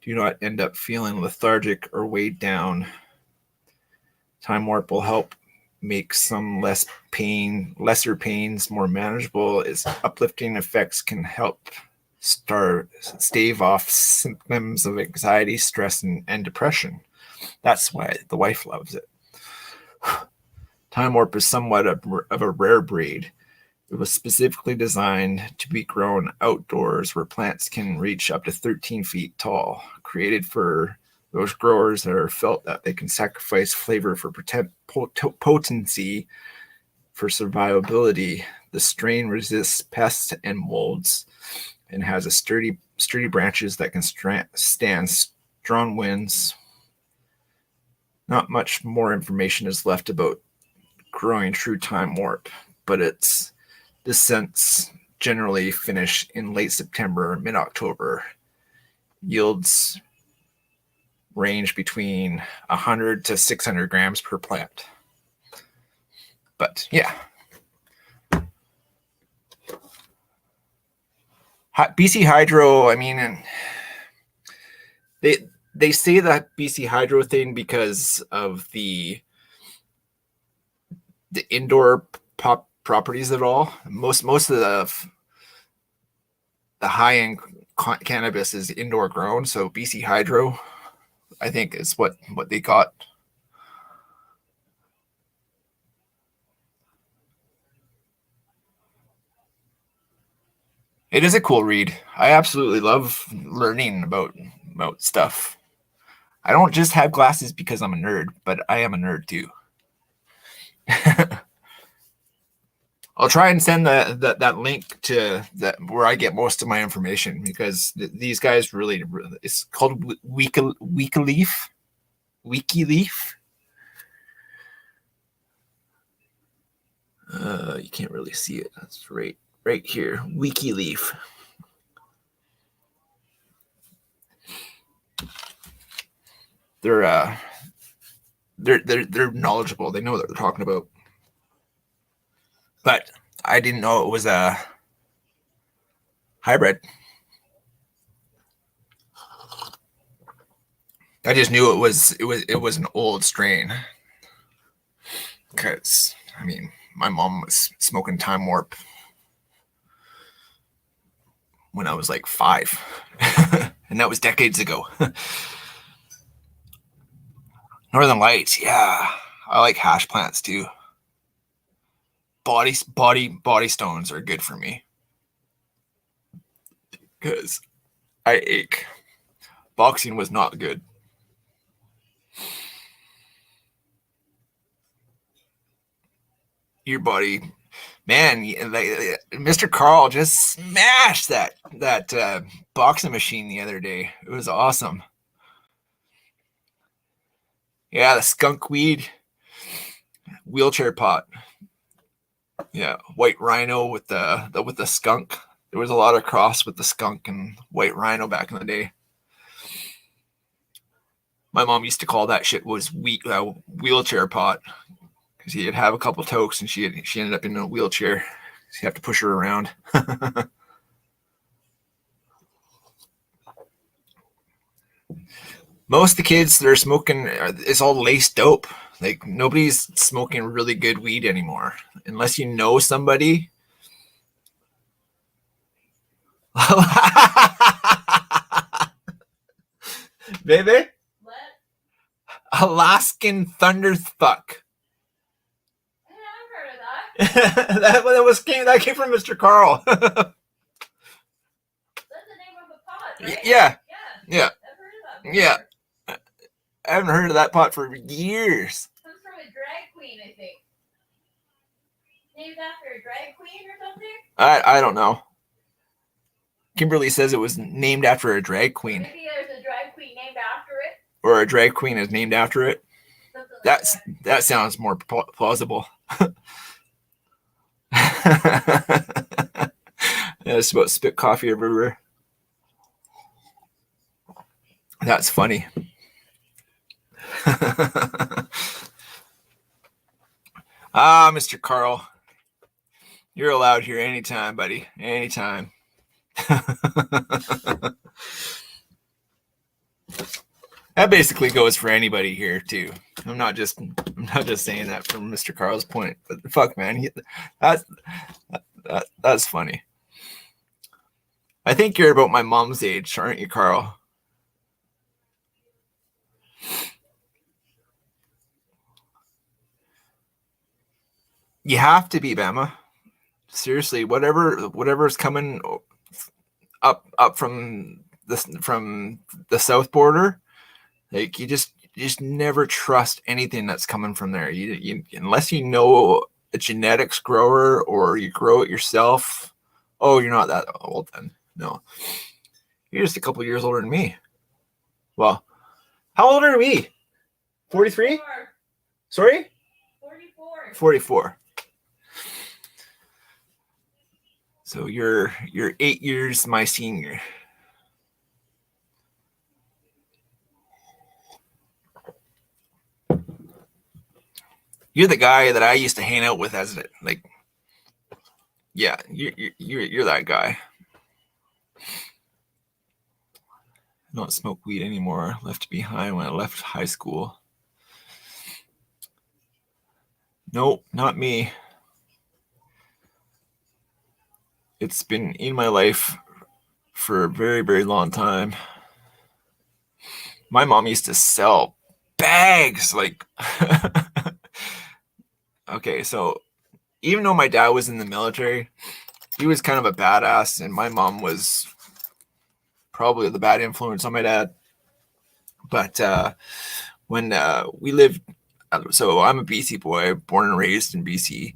do not end up feeling lethargic or weighed down. Time Warp will help make some lesser pains more manageable. Its uplifting effects can help stave off symptoms of anxiety, stress, and depression. That's why the wife loves it. Time Warp is somewhat of a rare breed. It was specifically designed to be grown outdoors where plants can reach up to 13 feet tall, created for those growers that are felt that they can sacrifice flavor for potency for survivability. The strain resists pests and molds and has a sturdy branches that can stand strong winds. Not much more information is left about growing true Time Warp, but its descents generally finish in late September, mid-October. Yields range between 100 to 600 grams per plant. But yeah. BC Hydro, I mean, they say that BC Hydro thing because of the indoor properties of it all. Most of the high-end cannabis is indoor grown, so BC Hydro, I think, is what they got. It is a cool read. I absolutely love learning about stuff. I don't just have glasses because I'm a nerd, but I am a nerd too. I'll try and send that link to that where I get most of my information, because these guys really, it's called WikiLeaf. You can't really see it. That's right here. WikiLeaf. They're knowledgeable. They know what they're talking about. But I didn't know it was a hybrid. I just knew it was an old strain. Because, I mean, my mom was smoking Time Warp when I was like 5. And that was decades ago. Northern Lights, yeah. I like hash plants too. Body stones are good for me, because I ache. Boxing was not good. Your body, man, Mr. Carl just smashed that boxing machine the other day. It was awesome. Yeah, the skunk weed wheelchair pot. Yeah, White Rhino with the skunk. There was a lot of cross with the skunk and White Rhino back in the day. My mom used to call that shit was wheelchair pot, because he'd have a couple tokes and she ended up in a wheelchair. So you have to push her around. Most of the kids that are smoking, it's all laced dope. Like, nobody's smoking really good weed anymore, unless you know somebody. Baby, What? Alaskan Thunderfuck. Yeah, I've heard of that. that came from Mr. Carl. That's the name of a pot, right? Yeah, Yeah. yeah, I've heard of that. yeah. I haven't heard of that pot for years. Comes from a drag queen, I think. Named after a drag queen or something? I don't know. Kimberly says it was named after a drag queen, Maybe there's a drag queen named after it. or a drag queen is named after it. Something like That sounds more plausible. It's about spit coffee everywhere. That's funny. Mr. Carl, you're allowed here anytime, buddy. Anytime. That basically goes for anybody here too. I'm not just saying that from Mr. Carl's point, but fuck, man, that's funny. I think you're about my mom's age, aren't you, Carl? You have to be, Bama. Seriously, whatever's coming up from the south border, like you just never trust anything that's coming from there. You unless you know a genetics grower or you grow it yourself. Oh, you're not that old then. No, you're just a couple years older than me. Well, how old are we? 43? Sorry? 44. 44. So you're 8 years my senior. You're the guy that I used to hang out with as like, yeah, you're that guy. I don't smoke weed anymore. Left behind when I left high school. Nope, not me. It's been in my life for a very, very long time. My mom used to sell bags, like, okay, so even though my dad was in the military, he was kind of a badass, and my mom was probably the bad influence on my dad. But when we lived, so I'm a BC boy, born and raised in BC.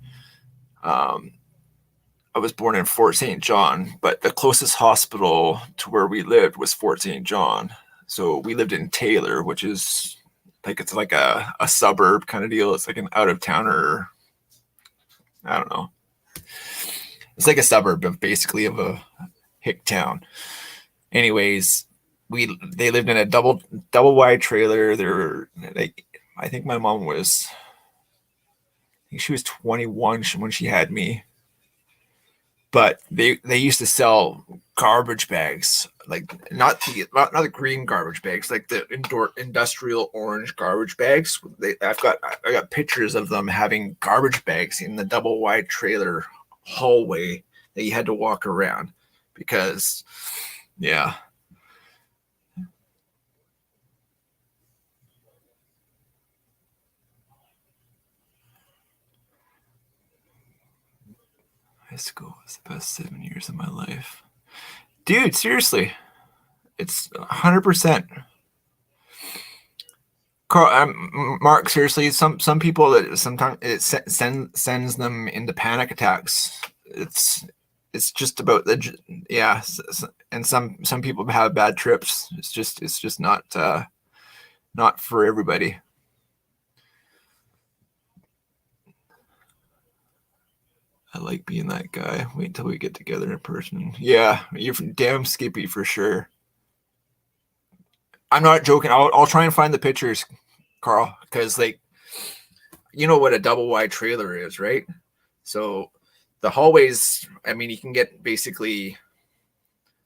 I was born in Fort St. John, but the closest hospital to where we lived was Fort St. John. So we lived in Taylor, which is it's like a suburb kind of deal. It's like an out of towner. I don't know. It's like a suburb of basically of a hick town. Anyways, they lived in a double wide trailer. They were like, I think my mom was, I think she was 21 when she had me. But they used to sell garbage bags, like not the green garbage bags, like the industrial orange garbage bags. I got pictures of them having garbage bags in the double wide trailer hallway that you had to walk around because, yeah. High school was the best 7 years of my life. Dude, seriously. It's 100%. Carl, Mark, seriously, some people that sometimes it sends them into panic attacks. It's just about and some people have bad trips. It's just not for everybody. I like being that guy. Wait until we get together in person. Yeah, you're damn Skippy for sure. I'm not joking. I'll try and find the pictures, Carl, because like, you know what a double wide trailer is, right? So the hallways, I mean, you can get basically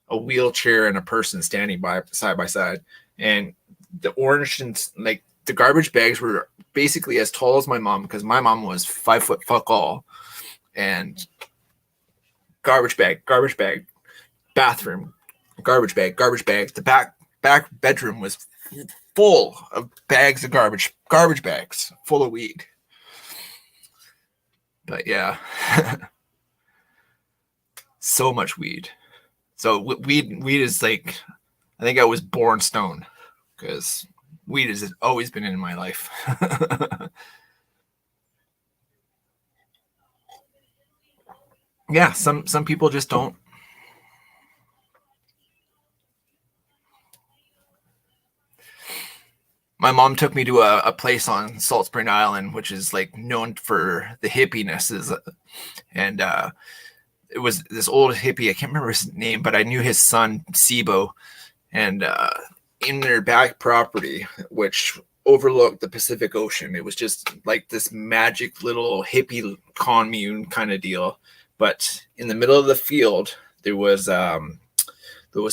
a wheelchair and a person standing by side, and the orange and like the garbage bags were basically as tall as my mom, because my mom was 5 foot fuck all, and garbage bag, bathroom, garbage bag. The back bedroom was full of bags of garbage bags full of weed. But yeah, so much weed. So weed is like, I think I was born stoned, because weed has always been in my life. Yeah, some people just don't. My mom took me to a place on Salt Spring Island, which is like known for the hippiness, and it was this old hippie. I can't remember his name, but I knew his son Sibo, and in their back property, which overlooked the Pacific Ocean, it was just like this magic little hippie commune kind of deal. But in the middle of the field, there was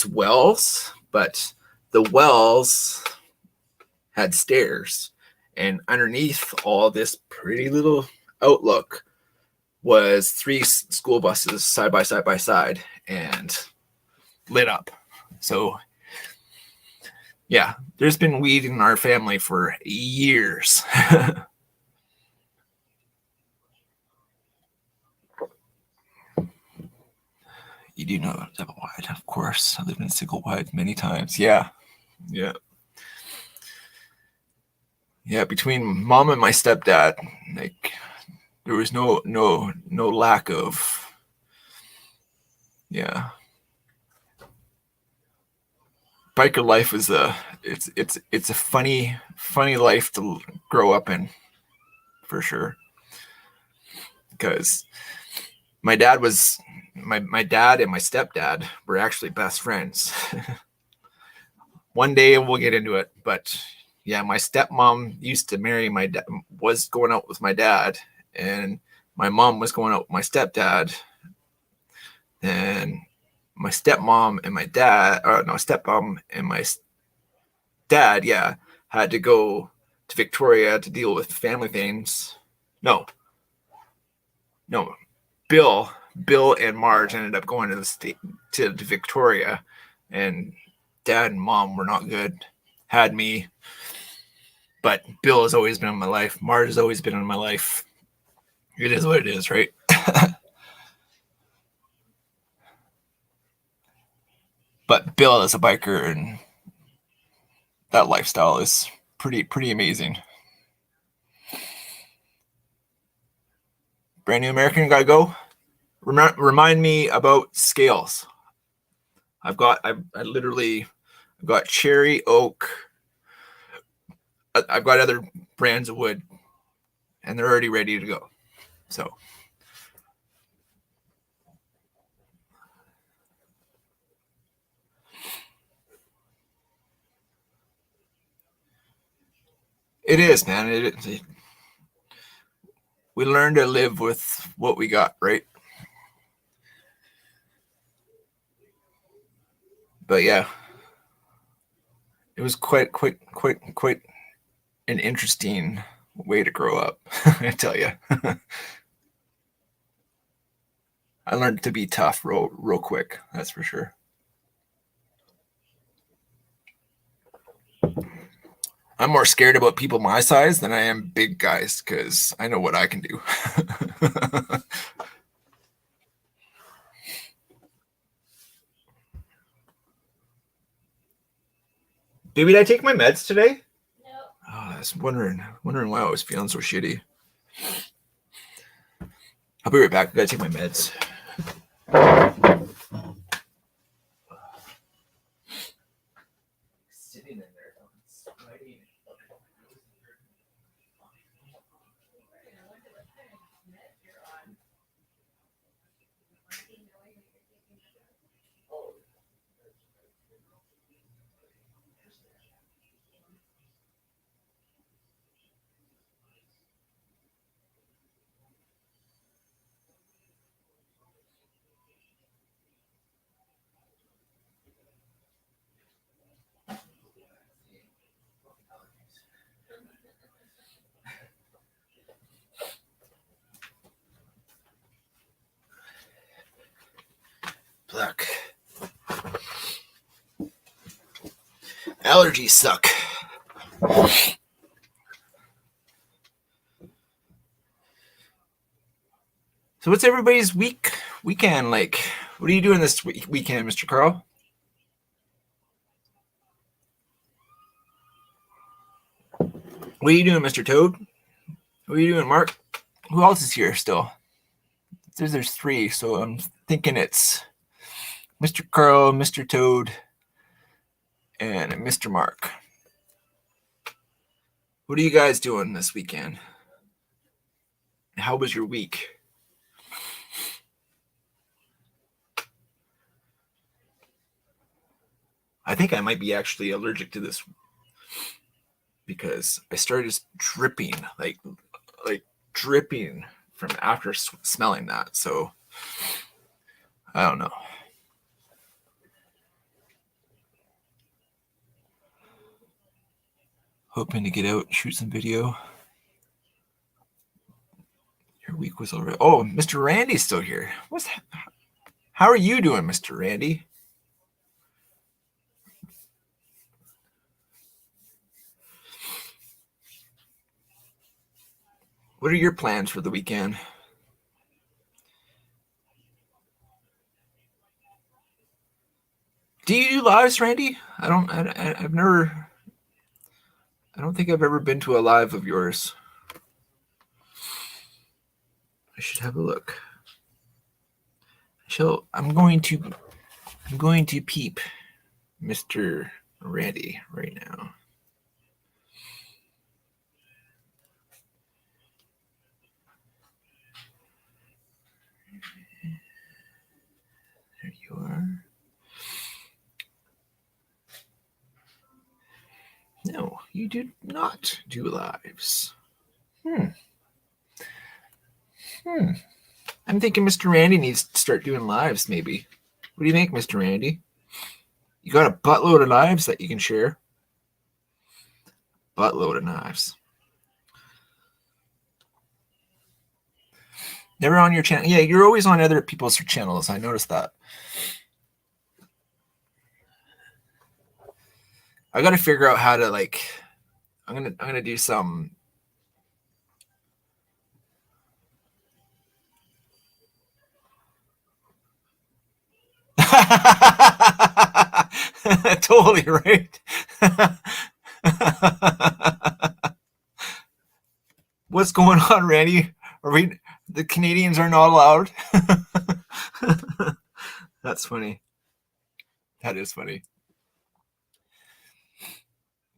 wells, but the wells had stairs, and underneath all this pretty little outlook was 3 school buses side by side and lit up. So yeah, there's been weed in our family for years. You do know double wide, of course. I lived in single wide many times. Yeah. Between mom and my stepdad, like, there was no lack of, yeah. Biker life is it's a funny life to grow up in, for sure. Because my dad and my stepdad were actually best friends. One day we'll get into it, but yeah, my stepmom used to marry my dad, was going out with my dad, and my mom was going out with my stepdad, and my stepmom and my dad, or no, stepmom and my dad, yeah, had to go to Victoria to deal with family things. No, Bill and Marge ended up going to the state to Victoria, and dad and mom were not good. Had me, but Bill has always been in my life. Marge has always been in my life. It is what it is, right? But Bill is a biker, and that lifestyle is pretty amazing. Brand new American, gotta go. Remind me about scales. I literally got cherry, oak. I've got other brands of wood, and they're already ready to go. So it is, man. We learn to live with what we got, right? But yeah, it was quite an interesting way to grow up. I tell you. I learned to be tough real quick. That's for sure. I'm more scared about people my size than I am big guys, because I know what I can do. Did I take my meds today? No. Oh, I was wondering why I was feeling so shitty. I'll be right back. I gotta take my meds. Sitting in there, sweating. Suck. Allergies suck. So what's everybody's weekend like? What are you doing this weekend, Mr. Carl? What are you doing, Mr. Toad? What are you doing, Mark? Who else is here still? There's three, so I'm thinking it's Mr. Carl, Mr. Toad, and Mr. Mark. What are you guys doing this weekend? How was your week? I think I might be actually allergic to this because I started dripping, like dripping from after smelling that. So I don't know. Hoping to get out and shoot some video. Your week was already. Oh, Mr. Randy's still here. How are you doing, Mr. Randy? What are your plans for the weekend? Do you do lives, Randy? I don't think I've ever been to a live of yours. I should have a look. I'm going to peep Mr. Randy right now. There you are. No, you do not do lives. I'm thinking Mr. Randy needs to start doing lives, maybe. What do you think, Mr. Randy? You got a buttload of lives that you can share? Buttload of knives. Never on your channel. Yeah, you're always on other people's channels. I noticed that. I got to figure out how to I'm gonna do some. Totally right. What's going on, Randy? The Canadians are not allowed? That's funny. That is funny.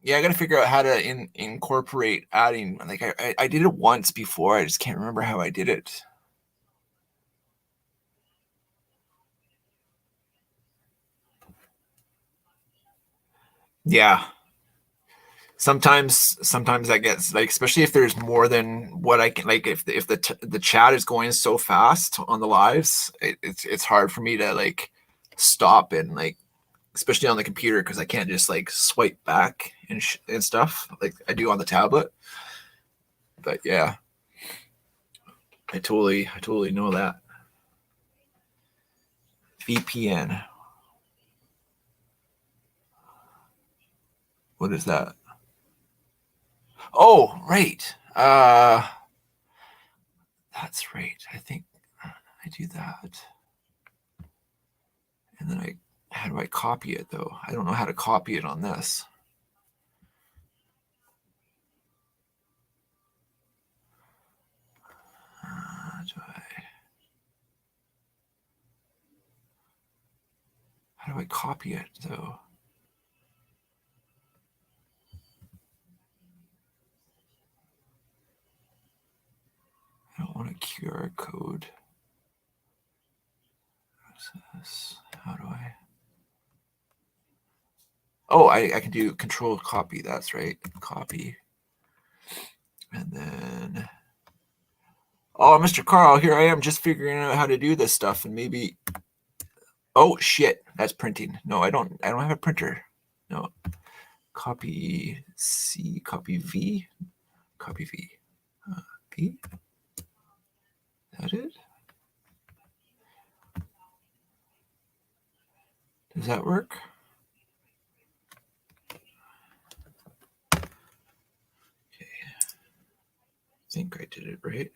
Yeah, I got to figure out how to incorporate adding. Like I did it once before. I just can't remember how I did it. Yeah. Sometimes that gets especially if there's more than what I can if the chat is going so fast on the lives, it's hard for me to stop and especially on the computer because I can't just swipe back and stuff like I do on the tablet. But yeah, I totally know that. VPN. What is that? Oh, right. That's right. I think I do that. And then how do I copy it though? I don't know how to copy it on this. How do I copy it though? I don't want a QR code. What's this? How do I? Oh, I can do control copy. That's right. Copy. And then, oh, Mr. Carl, here I am just figuring out how to do this stuff. And maybe, oh, shit, that's printing. No, I don't have a printer. No. Copy C, copy V, copy V. V? Is that it? Does that work? Okay. I think I did it right.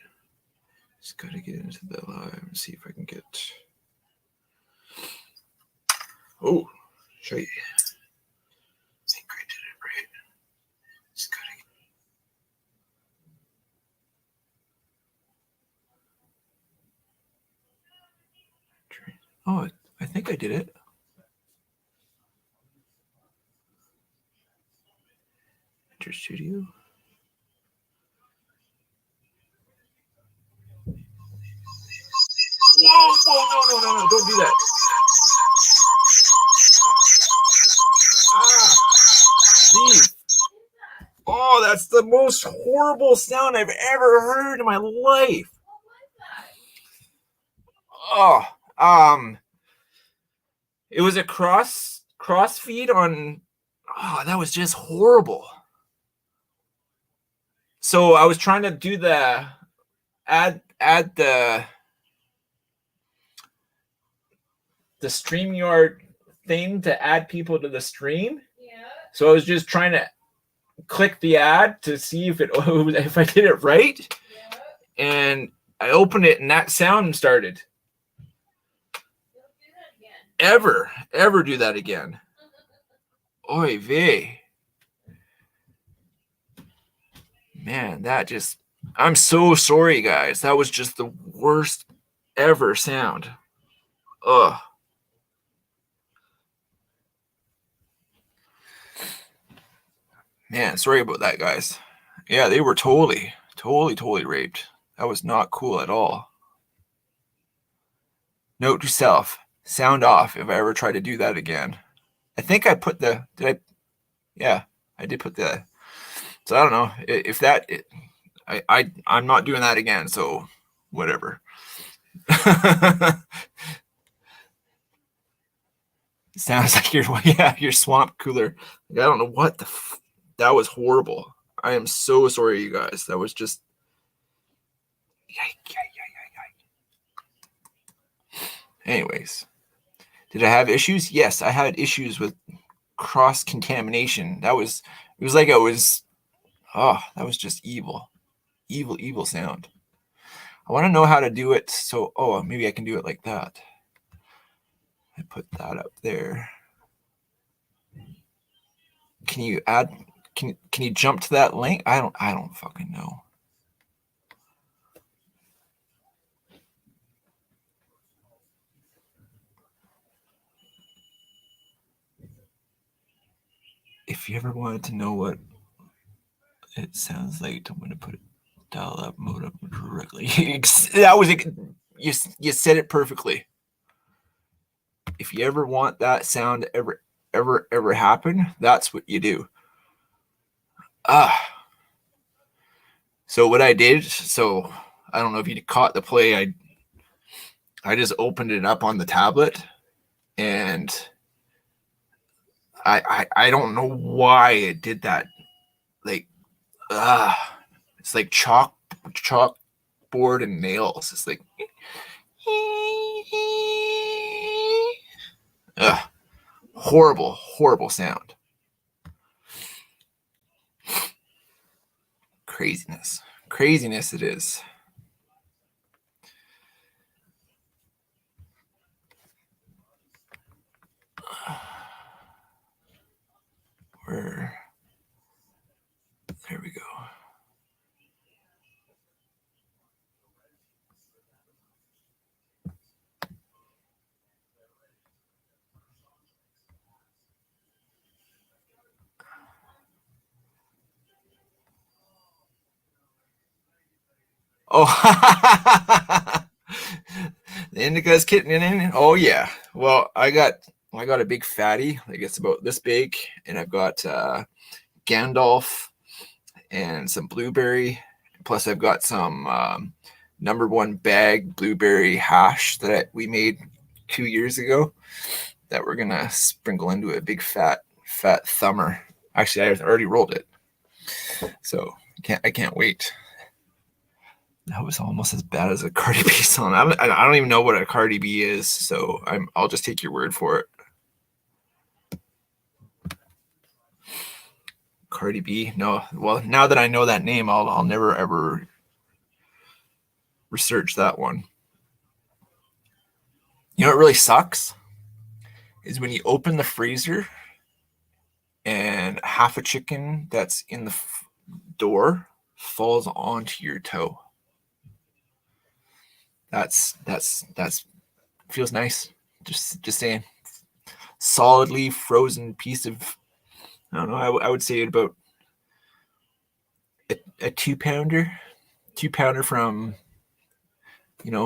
Just gotta get into the live and see if I can get. Oh, show you. I think I did it right. Just gotta get. Oh, I think I did it. Enter studio. Whoa, no, don't do that. Ah, geez. Oh, that's the most horrible sound I've ever heard in my life. Oh, it was a cross feed on. Oh, that was just horrible. So I was trying to do the add the StreamYard thing to add people to the stream. Yeah. So I was just trying to click the ad to see if if I did it right. Yeah. And I opened it and that sound started. Don't do that again. Ever do that again. Oy vey. Man, that just, I'm so sorry, guys. That was just the worst ever sound. Ugh. Man, sorry about that, guys. Yeah, they were totally raped. That was not cool at all. Note to self, sound off if I ever try to do that again. I think I put the, yeah, I did put the, so I don't know if that, I'm not doing that again, so whatever. Sounds like your swamp cooler. I don't know what that was horrible. I am so sorry, you guys. That was just, yike. Anyways, did I have issues? Yes, I had issues with cross contamination. It was like that was just evil sound. I want to know how to do it. So, maybe I can do it like that. I put that up there. Can you add? Can you jump to that link? I don't fucking know. If you ever wanted to know what it sounds like, I'm going to put it dial up mode up directly. That was it. You said it perfectly. If you ever want that sound ever happen, that's what you do. So what I did, so I don't know if you caught the play, I just opened it up on the tablet, and I don't know why it did that. Like, it's like chalkboard and nails. It's like, horrible sound. Craziness it is. There we go. Oh, the indica's kitten in. Oh yeah. Well, I got a big fatty. Like it's about this big, and I've got Gandalf and some blueberry. Plus, I've got some number one bag blueberry hash that we made 2 years ago that we're gonna sprinkle into a big fat thumber. Actually, I already rolled it, so I can't wait. That was almost as bad as a Cardi B song. I don't even know what a Cardi B is, so I'll just take your word for it. Cardi B. No, well, now that I know that name, I'll never ever research that one. You know what really sucks is when you open the freezer and half a chicken that's in the door falls onto your toe. That's feels nice. Just saying. Solidly frozen piece of, I don't know, I would say about a 2-pounder from,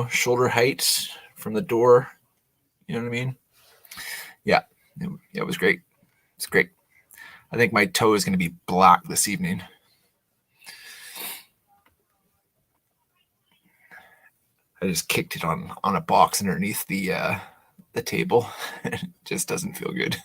shoulder height from the door. You know what I mean? Yeah, it was great. It's great. I think my toe is going to be black this evening. I just kicked it on a box underneath the table. It just doesn't feel good.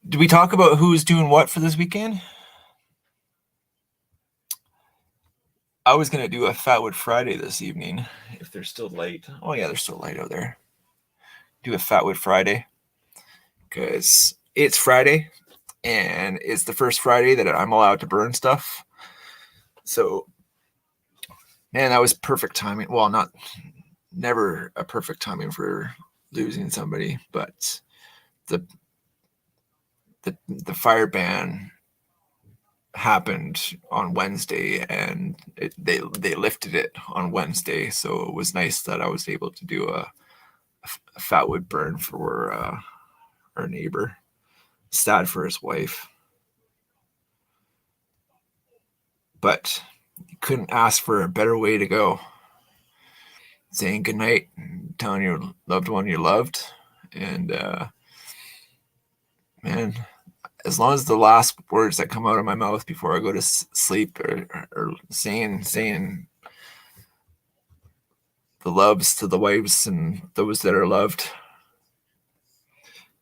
Did we talk about who's doing what for this weekend? I was going to do a Fatwood Friday this evening, if they're still light. Oh, yeah, they're still light out there. Do a Fatwood Friday, because it's Friday, and it's the first Friday that I'm allowed to burn stuff. So, man, that was perfect timing. Well, never a perfect timing for losing somebody, but the fire ban happened on Wednesday, and they lifted it on Wednesday, so it was nice that I was able to do a Fatwood burn for our neighbor. Sad for his wife, but you couldn't ask for a better way to go. Saying goodnight, telling your loved one you loved, and man, as long as the last words that come out of my mouth before I go to sleep are saying the loves to the wives and those that are loved.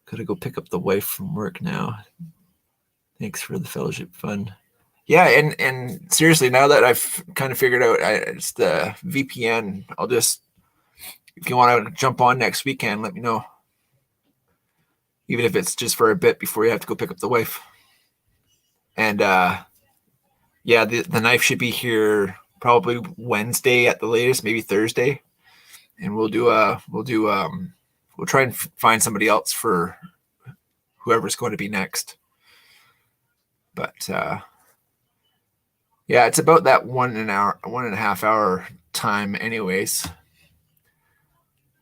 Gotta go pick up the wife from work now. Thanks for the fellowship fund. Yeah, and seriously, now that I've kind of figured out it's the VPN, I'll just, if you want to jump on next weekend, let me know. Even if it's just for a bit before you have to go pick up the wife. And yeah, the knife should be here probably Wednesday at the latest, maybe Thursday. And we'll try and find somebody else for whoever's going to be next. But yeah, it's about that 1.5 hour time anyways.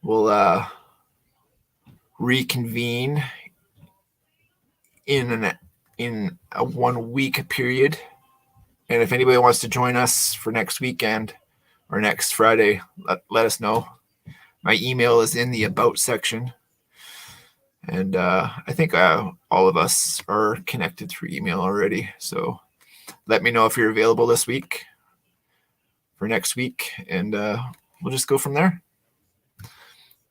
We'll reconvene in a 1 week period. And if anybody wants to join us for next weekend or next Friday, let us know. My email is in the About section. And I think all of us are connected through email already. So let me know if you're available this week for next week. And we'll just go from there.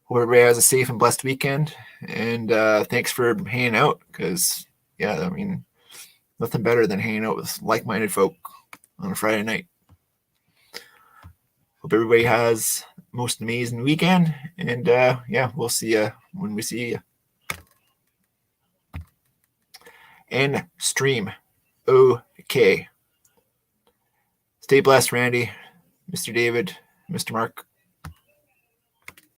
Hope everybody has a safe and blessed weekend. And thanks for hanging out. Because, yeah, I mean, nothing better than hanging out with like-minded folk on a Friday night. Hope everybody has the most amazing weekend. And yeah, we'll see you when we see you. And stream. Okay. Stay blessed, Randy, Mr. David, Mr. Mark.